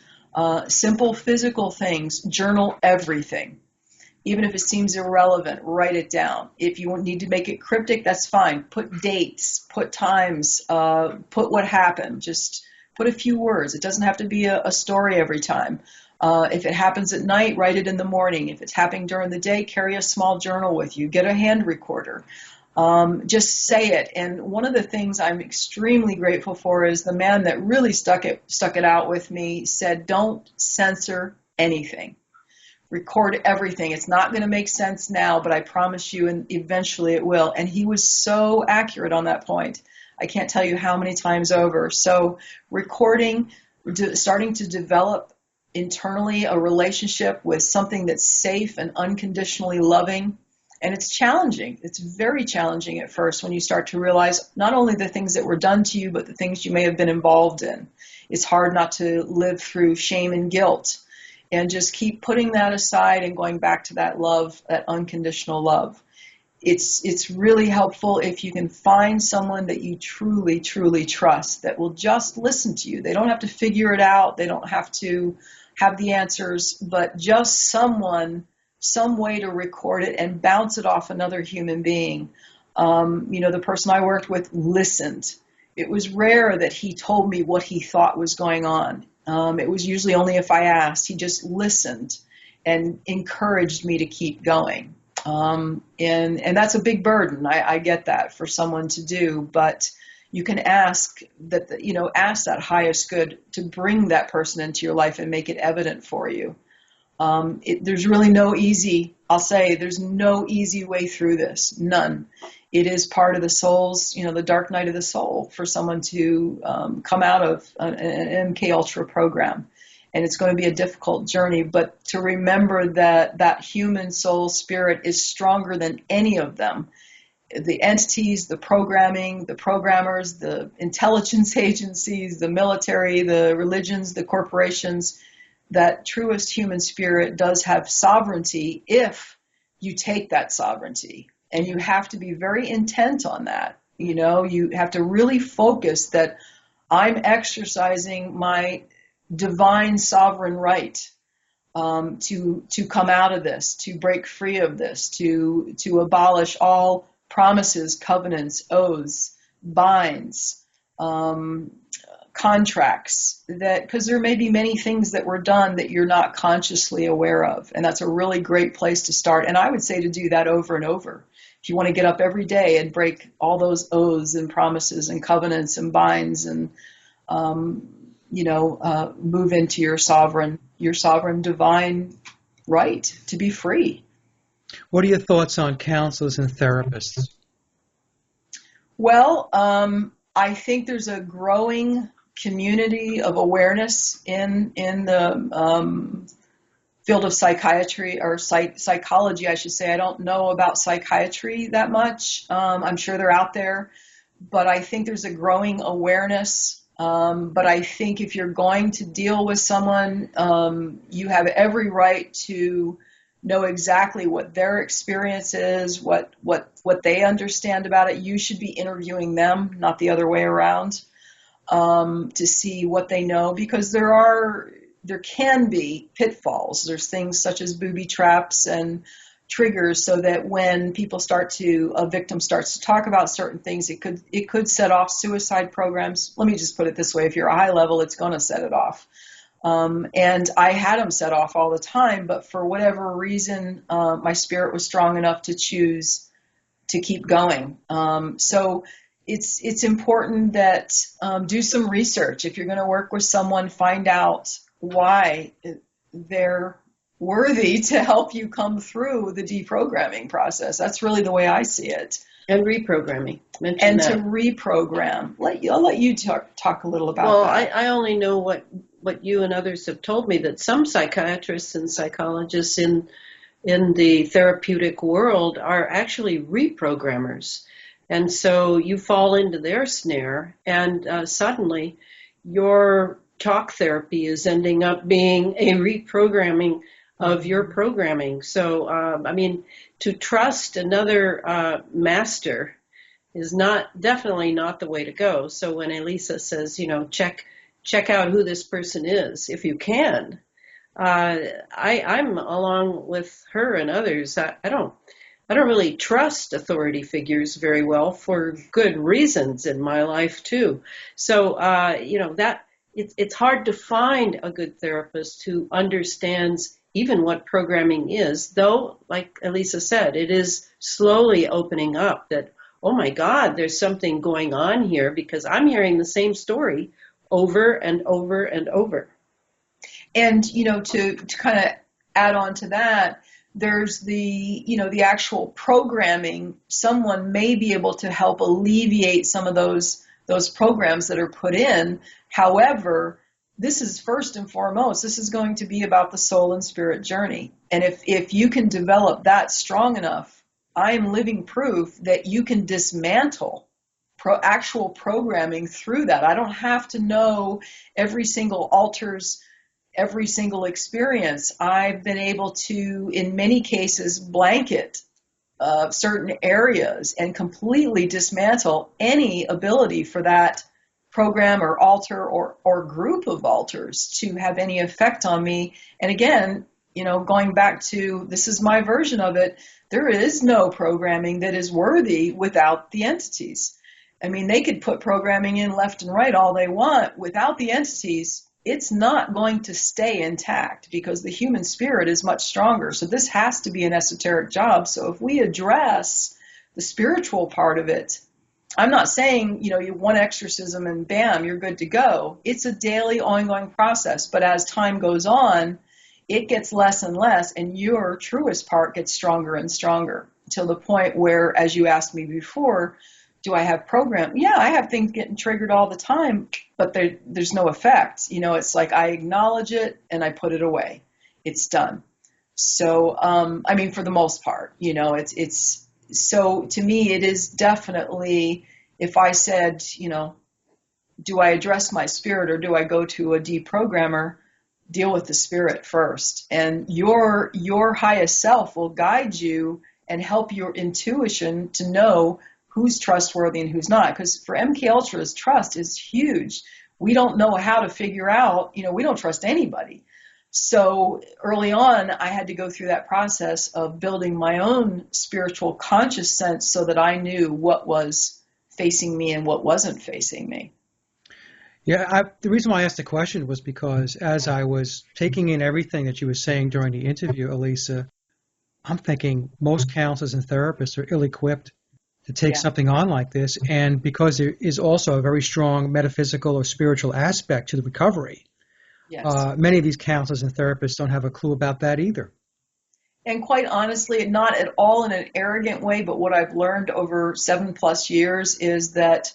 Simple physical things, journal everything. Even if it seems irrelevant, write it down. If you need to make it cryptic, that's fine. Put dates, put times, put what happened. Just put a few words. It doesn't have to be a story every time. If it happens at night, write it in the morning. If it's happening during the day, carry a small journal with you. Get a hand recorder. Just say it. And one of the things I'm extremely grateful for is the man that really stuck it out with me said, don't censor anything. Record everything. It's not going to make sense now, but I promise you, and eventually it will. And he was so accurate on that point. I can't tell you how many times over. So recording, starting to develop internally a relationship with something that's safe and unconditionally loving, And it's challenging. It's very challenging at first when you start to realize not only the things that were done to you, but the things you may have been involved in. It's hard not to live through shame and guilt and just keep putting that aside and going back to that love, that unconditional love. It's really helpful if you can find someone that you truly, truly trust that will just listen to you. They don't have to figure it out. They don't have to have the answers, but just someone, some way to record it and bounce it off another human being. The person I worked with listened. It was rare that he told me what he thought was going on. It was usually only if I asked. He just listened and encouraged me to keep going. And that's a big burden. I get that for someone to do, but you can ask that, ask that highest good to bring that person into your life and make it evident for you. There's really there's no easy way through this. None. It is part of the soul's, the dark night of the soul for someone to come out of an MKUltra program. And it's going to be a difficult journey, but to remember that human soul spirit is stronger than any of them. The entities, the programming, the programmers, the intelligence agencies, the military, the religions, the corporations, that truest human spirit does have sovereignty if you take that sovereignty. And you have to be very intent on that. You have to really focus that I'm exercising my divine sovereign right to come out of this, to break free of this, to abolish all promises, covenants, oaths, binds, contracts, that because there may be many things that were done that you're not consciously aware of, and that's a really great place to start. And I would say to do that over and over. If you want to get up every day and break all those oaths and promises and covenants and binds and move into your sovereign divine right to be free. What are your thoughts on counselors and therapists? Well, I think there's a growing community of awareness in the field of psychiatry or psychology, I should say. I don't know about psychiatry that much. I'm sure they're out there, but I think there's a growing awareness. But I think if you're going to deal with someone, you have every right to know exactly what their experience is, what they understand about it. You should be interviewing them, not the other way around, to see what they know, because there can be pitfalls. There's things such as booby traps and triggers, so that when a victim starts to talk about certain things, it could set off suicide programs. Let me just put it this way: if you're a high level, it's going to set it off. And I had them set off all the time, but for whatever reason, my spirit was strong enough to choose to keep going. So it's important that do some research. If you're going to work with someone, find out why they're worthy to help you come through the deprogramming process. That's really the way I see it. And reprogramming. To reprogram. I'll let you talk a little about that. Well, I only know what you and others have told me, that some psychiatrists and psychologists in the therapeutic world are actually reprogrammers. And so you fall into their snare, and suddenly your talk therapy is ending up being a reprogramming of your programming. So, to trust another master is definitely not the way to go. So when Elisa says, check out who this person is, if you can, I'm along with her and others. I don't really trust authority figures very well, for good reasons in my life too. So, it's hard to find a good therapist who understands even what programming is, though, like Elisa said, it is slowly opening up that, oh my God, there's something going on here, because I'm hearing the same story over and over and over. And, to kind of add on to that, there's the actual programming. Someone may be able to help alleviate some of those programs that are put in. However, this is first and foremost, this is going to be about the soul and spirit journey. And if you can develop that strong enough, I am living proof that you can dismantle actual programming through that. I don't have to know every single altar's every single experience. I've been able to, in many cases, blanket certain areas and completely dismantle any ability for that program or altar or group of altars to have any effect on me. And again, going back to, this is my version of it, there is no programming that is worthy without the entities. I mean, they could put programming in left and right all they want. Without the entities, it's not going to stay intact because the human spirit is much stronger. So this has to be an esoteric job. So if we address the spiritual part of it, I'm not saying, you one exorcism and bam, you're good to go. It's a daily ongoing process. But as time goes on, it gets less and less, and your truest part gets stronger and stronger until the point where, as you asked me before, do I have program? Yeah, I have things getting triggered all the time, but there's no effect. It's like I acknowledge it and I put it away. It's done. So, I mean, for the most part, it's so to me, it is definitely, if I said, do I address my spirit or do I go to a deprogrammer? Deal with the spirit first, and your highest self will guide you and help your intuition to know who's trustworthy and who's not. Because for MKUltra's, trust is huge. We don't know how to figure out, we don't trust anybody. So early on, I had to go through that process of building my own spiritual conscious sense so that I knew what was facing me and what wasn't facing me. Yeah, the reason why I asked the question was because as I was taking in everything that you were saying during the interview, Elisa, I'm thinking most counselors and therapists are ill-equipped to take something on like this, and because there is also a very strong metaphysical or spiritual aspect to the recovery, many of these counselors and therapists don't have a clue about that either. And quite honestly, not at all in an arrogant way, but what I've learned over 7+ years is that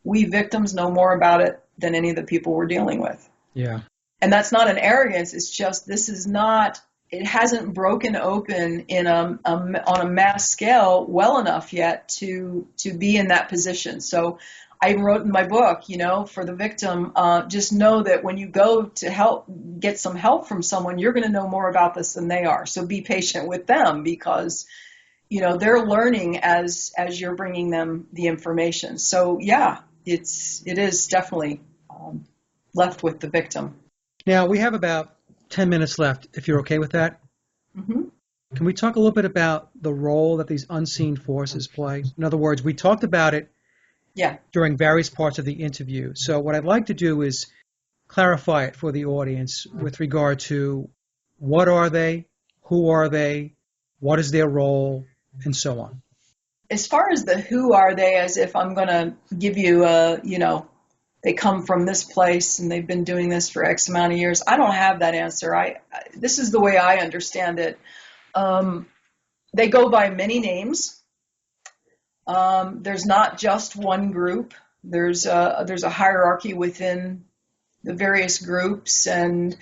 we victims know more about it than any of the people we're dealing with. Yeah. And that's not an arrogance. It's just, this is not, it hasn't broken open on a mass scale well enough yet to be in that position. So I even wrote in my book, for the victim, just know that when you go to get some help from someone, you're going to know more about this than they are. So be patient with them because, they're learning as you're bringing them the information. So yeah, it is definitely left with the victim. Now, we have about 10 minutes left, if you're okay with that. Mm-hmm. Can we talk a little bit about the role that these unseen forces play? In other words, we talked about it during various parts of the interview. So what I'd like to do is clarify it for the audience with regard to what are they, who are they, what is their role, and so on. As far as the who are they, as if I'm going to give you they come from this place and they've been doing this for X amount of years. I don't have that answer. This is the way I understand it. They go by many names. There's not just one group. There's a hierarchy within the various groups, and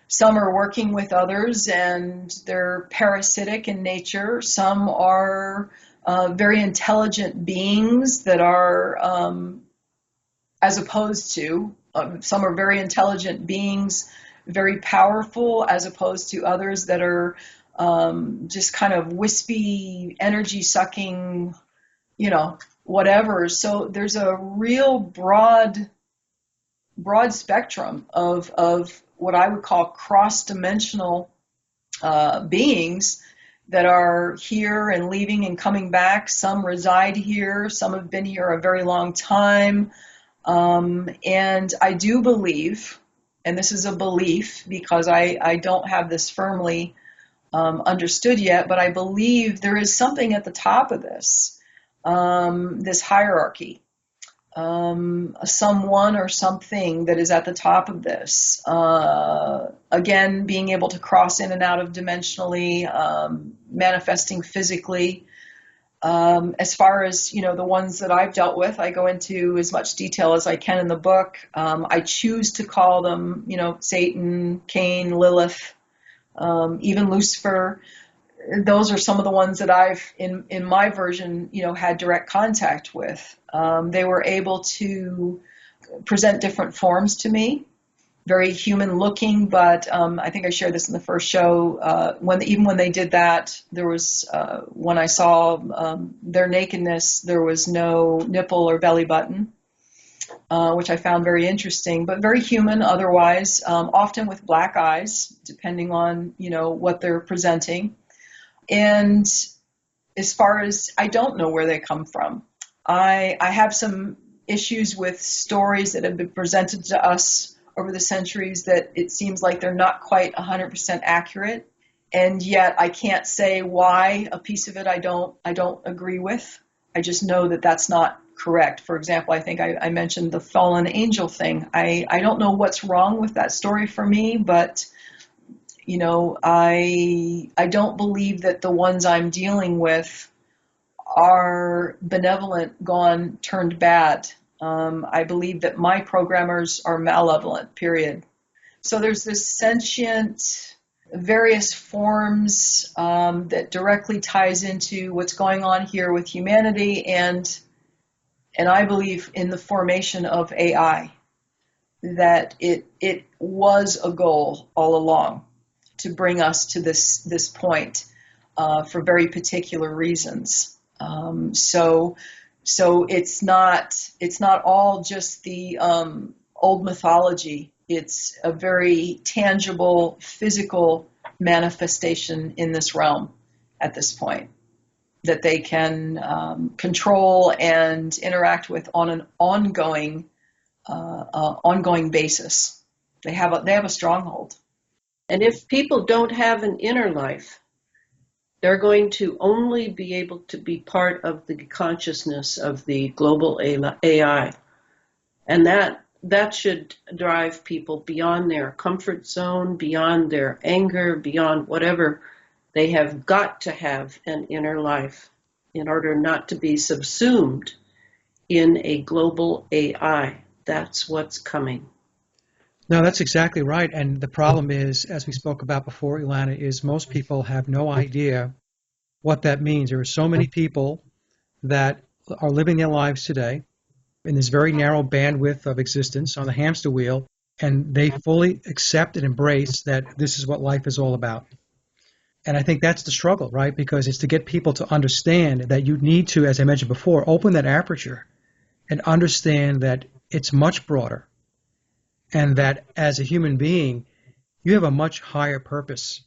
some are working with others and they're parasitic in nature. Some are very intelligent beings that are as opposed to, some are very intelligent beings, very powerful, as opposed to others that are just kind of wispy, energy-sucking, whatever. So there's a real broad spectrum of what I would call cross-dimensional beings that are here and leaving and coming back. Some reside here. Some have been here a very long time. And I do believe, and this is a belief because I don't have this firmly understood yet, but I believe there is something at the top of this hierarchy, someone or something that is at the top of this. Again, being able to cross in and out of dimensionally, manifesting physically. As far as, the ones that I've dealt with, I go into as much detail as I can in the book. I choose to call them, Satan, Cain, Lilith, even Lucifer. those are some of the ones that I've, in my version, had direct contact with. They were able to present different forms to me, very human looking, but I think I shared this in the first show. Even when they did that, there was, when I saw their nakedness, there was no nipple or belly button, which I found very interesting, but very human otherwise, often with black eyes, depending on, what they're presenting. And as far as, I don't know where they come from. I have some issues with stories that have been presented to us over the centuries that it seems like they're not quite 100% accurate. And yet I can't say why a piece of it I don't agree with. I just know that that's not correct. For example, I think I mentioned the fallen angel thing. I don't know what's wrong with that story for me, but I don't believe that the ones I'm dealing with are benevolent, gone, turned bad. I believe that my programmers are malevolent, period. So there's this sentient, various forms that directly ties into what's going on here with humanity, and I believe in the formation of AI, that it was a goal all along to bring us to this point for very particular reasons. So it's not all just the old mythology. It's a very tangible, physical manifestation in this realm at this point that they can control and interact with on an ongoing basis. They have a stronghold. And if people don't have an inner life, they're going to only be able to be part of the consciousness of the global AI. And that should drive people beyond their comfort zone, beyond their anger, beyond whatever. They have got to have an inner life in order not to be subsumed in a global AI. That's what's coming. No, that's exactly right. And the problem is, as we spoke about before, Elana, is most people have no idea what that means. There are so many people that are living their lives today in this very narrow bandwidth of existence on the hamster wheel, and they fully accept and embrace that this is what life is all about. And I think that's the struggle, right? Because it's to get people to understand that you need to, as I mentioned before, open that aperture and understand that it's much broader, and that as a human being, you have a much higher purpose.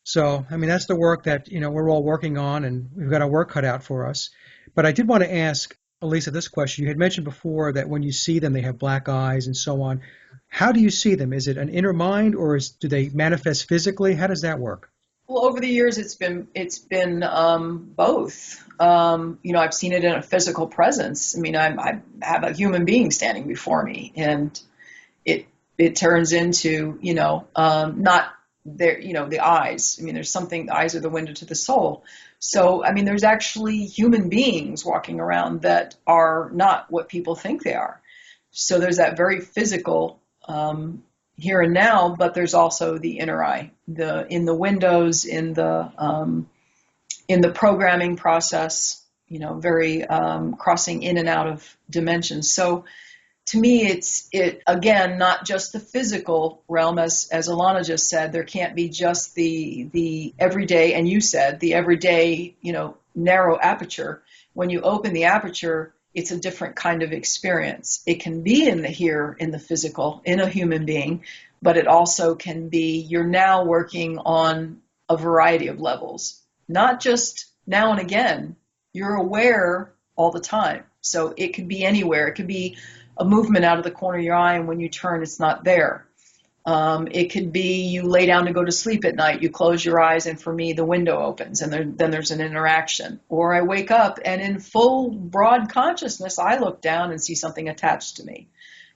So, I mean, that's the work that, we're all working on, and we've got our work cut out for us. But I did want to ask Elisa this question. You had mentioned before that when you see them, they have black eyes and so on. How do you see them? Is it an inner mind, or do they manifest physically? How does that work? Well, over the years, it's been both. I've seen it in a physical presence. I mean, I have a human being standing before me, and it turns into, not there, the eyes. I mean, there's something, the eyes are the window to the soul. So, I mean, there's actually human beings walking around that are not what people think they are. So there's that very physical here and now, but there's also the inner eye, in the windows, in the programming process, very crossing in and out of dimensions. So to me, it's again, not just the physical realm, as Elana just said. There can't be just the everyday, and you said the everyday, narrow aperture. When you open the aperture, it's a different kind of experience. It can be in the here, in the physical, in a human being, but it also can be, you're now working on a variety of levels, not just now and again. You're aware all the time. So it could be anywhere. It could be a movement out of the corner of your eye, and when you turn, it's not there. It could be you lay down to go to sleep at night, you close your eyes, and for me, the window opens, and then there's an interaction. Or I wake up, and in full broad consciousness, I look down and see something attached to me.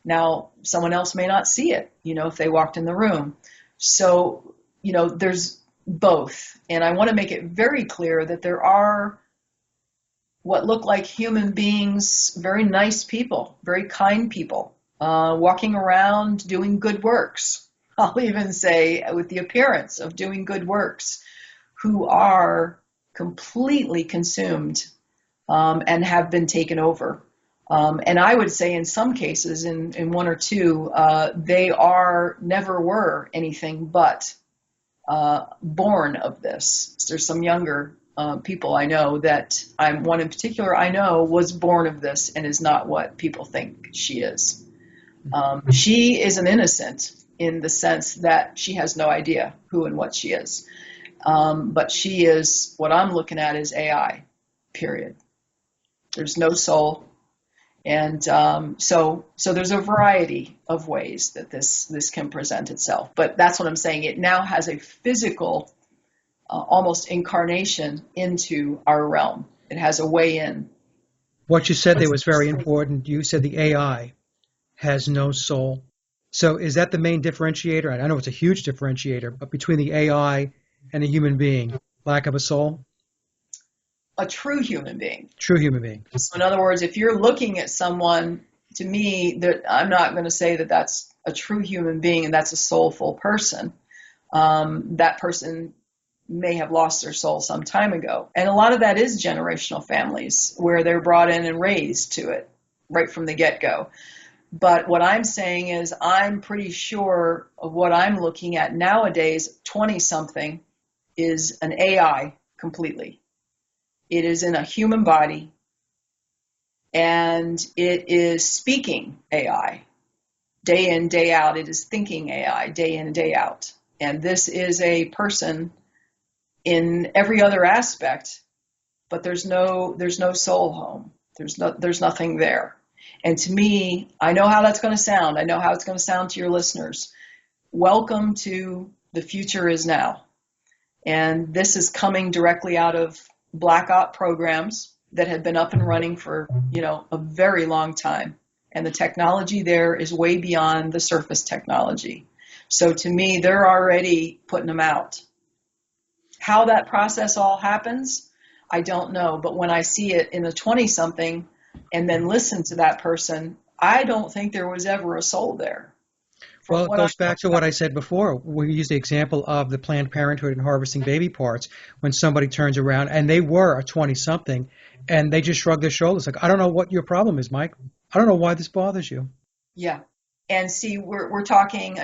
Now, someone else may not see it, if they walked in the room. So, there's both. And I want to make it very clear that there are what look like human beings, very nice people, very kind people, walking around doing good works. I'll even say with the appearance of doing good works, who are completely consumed and have been taken over. And I would say in some cases, in one or two, they never were anything but born of this. There's some younger people I know that one in particular I know was born of this and is not what people think she is. She is an innocent in the sense that she has no idea who and what she is. But she is, what I'm looking at is AI, period. There's no soul. And so there's a variety of ways that this can present itself. But that's what I'm saying. It now has a physical, almost incarnation into our realm. It has a way in. What you said there was very important. You said the AI has no soul. So is that the main differentiator? I know it's a huge differentiator, but between the AI and a human being, lack of a soul? A true human being. True human being. So in other words, if you're looking at someone, to me, I'm not going to say that that's a true human being and that's a soulful person. That person may have lost their soul some time ago. And a lot of that is generational families where they're brought in and raised to it right from the get-go. But what I'm saying is I'm pretty sure of what I'm looking at nowadays, 20-something, is an AI completely. It is in a human body, and it is speaking AI. Day in, day out, it is thinking AI, day in, day out. And this is a person in every other aspect, but there's no soul home. There's nothing there. And to me, I know how that's going to sound. I know how it's going to sound to your listeners. Welcome to the future is now. And this is coming directly out of Black Op programs that have been up and running for, a very long time. And the technology there is way beyond the surface technology. So to me, they're already putting them out. How that process all happens, I don't know. But when I see it in a 20-something and then listen to that person, I don't think there was ever a soul there. Well, it goes back to what I said before. We use the example of the Planned Parenthood and harvesting baby parts when somebody turns around and they were a 20-something and they just shrug their shoulders like, I don't know what your problem is, Mike. I don't know why this bothers you. Yeah. And see, we're talking,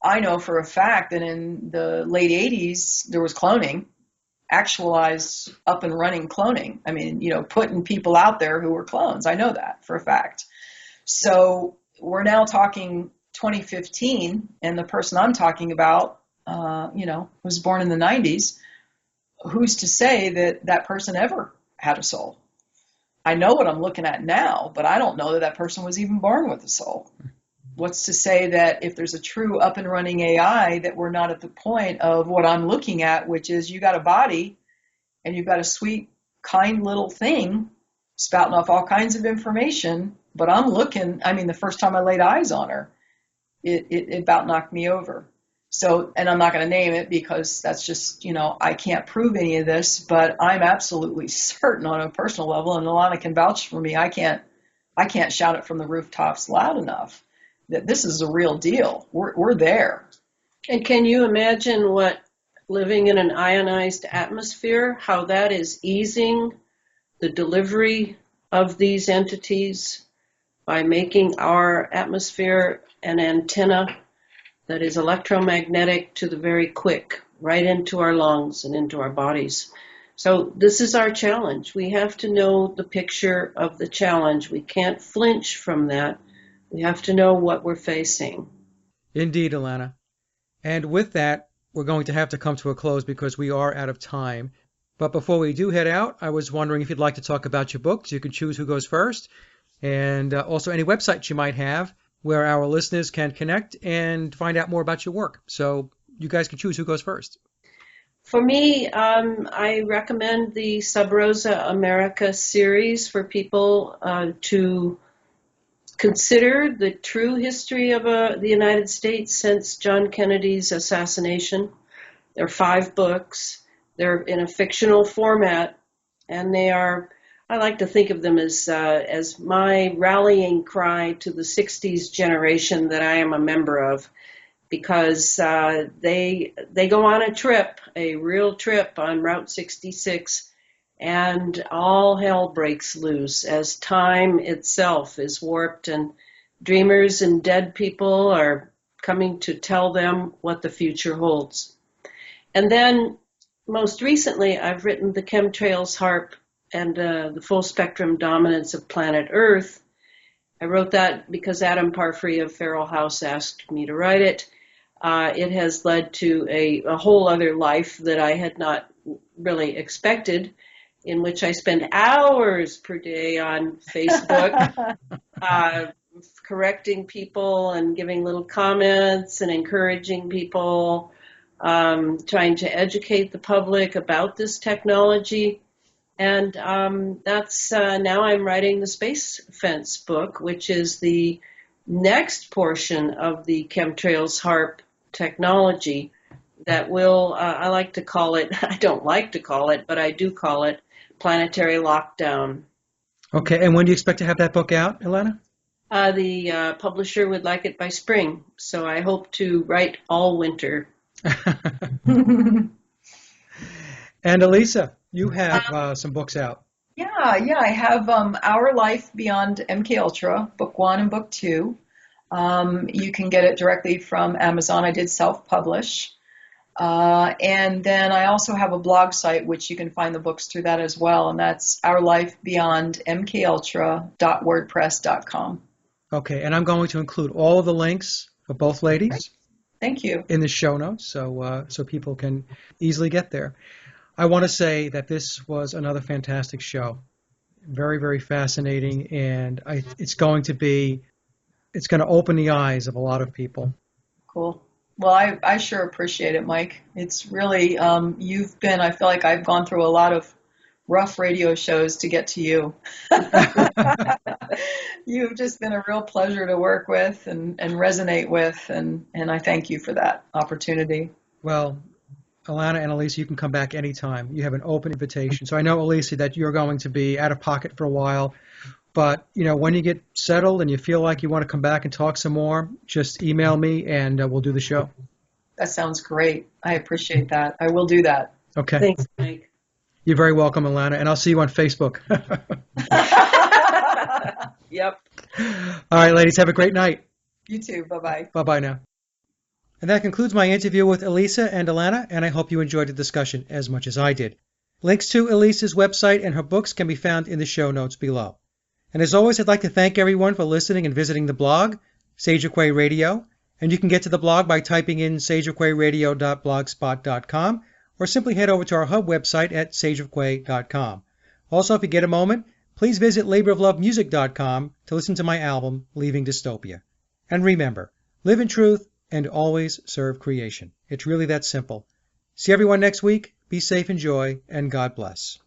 I know for a fact that in the late 80s, there was cloning, actualized up and running cloning. Putting people out there who were clones. I know that for a fact. So we're now talking 2015, and the person I'm talking about, was born in the 90s. Who's to say that that person ever had a soul? I know what I'm looking at now, but I don't know that that person was even born with a soul. What's to say that if there's a true up and running AI that we're not at the point of what I'm looking at, which is you got a body and you've got a sweet, kind little thing spouting off all kinds of information, but I'm looking, the first time I laid eyes on her, it about knocked me over. So, and I'm not going to name it because that's just, I can't prove any of this, but I'm absolutely certain on a personal level, and Elana can vouch for me, I can't shout it from the rooftops loud enough that this is a real deal. We're there. And can you imagine what living in an ionized atmosphere, how that is easing the delivery of these entities by making our atmosphere an antenna that is electromagnetic to the very quick, right into our lungs and into our bodies. So this is our challenge. We have to know the picture of the challenge. We can't flinch from that. We have to know what we're facing. Indeed, Elana. And with that, we're going to have to come to a close because we are out of time. But before we do head out, I was wondering if you'd like to talk about your books. You can choose who goes first, and also any websites you might have where our listeners can connect and find out more about your work. So you guys can choose who goes first. For me, I recommend the Sub Rosa America series for people to consider the true history of the United States since John Kennedy's assassination. There are 5 books. They're in a fictional format, and they are, I like to think of them as my rallying cry to the 60s generation that I am a member of. because they go on a trip, a real trip on Route 66, and all hell breaks loose as time itself is warped and dreamers and dead people are coming to tell them what the future holds. And then most recently, I've written The Chemtrails Harp and the Full Spectrum Dominance of Planet Earth. I wrote that because Adam Parfrey of Feral House asked me to write it. It has led to a whole other life that I had not really expected, in which I spend hours per day on Facebook, correcting people and giving little comments and encouraging people, trying to educate the public about this technology. And that's now I'm writing the Space Fence book, which is the next portion of the Chemtrails Harp technology that will, I like to call it, I don't like to call it, but I do call it planetary lockdown. Okay, and when do you expect to have that book out, Elana? The publisher would like it by spring, so I hope to write all winter. And Elisa, you have some books out. Yeah, I have Our Life Beyond MKUltra, Book 1 and Book 2. You can get it directly from Amazon. I did self-publish. And then I also have a blog site, which you can find the books through that as well, and that's ourlifebeyondmkultra.wordpress.com. Okay, and I'm going to include all of the links of both ladies. Thank you. In the show notes, so people can easily get there. I want to say that this was another fantastic show, very, very fascinating, and it's going to open the eyes of a lot of people. Cool. Well, I sure appreciate it, Mike. It's really, I feel like I've gone through a lot of rough radio shows to get to you. You've just been a real pleasure to work with and resonate with, and I thank you for that opportunity. Well, Elana and Elisa, you can come back anytime. You have an open invitation. So I know, Elisa, that you're going to be out of pocket for a while, but when you get settled and you feel like you want to come back and talk some more, just email me and we'll do the show. That sounds great. I appreciate that. I will do that. Okay. Thanks, Mike. You're very welcome, Elana, and I'll see you on Facebook. Yep. All right, ladies, have a great night. You too. Bye-bye. Bye-bye now. And that concludes my interview with Elisa and Elana, and I hope you enjoyed the discussion as much as I did. Links to Elisa's website and her books can be found in the show notes below. And as always, I'd like to thank everyone for listening and visiting the blog, Sage of Quay Radio, and you can get to the blog by typing in sageofquayradio.blogspot.com, or simply head over to our hub website at sageofquay.com. Also, if you get a moment, please visit laboroflovemusic.com to listen to my album, Leaving Dystopia. And remember, live in truth and always serve creation. It's really that simple. See everyone next week. Be safe, enjoy, and God bless.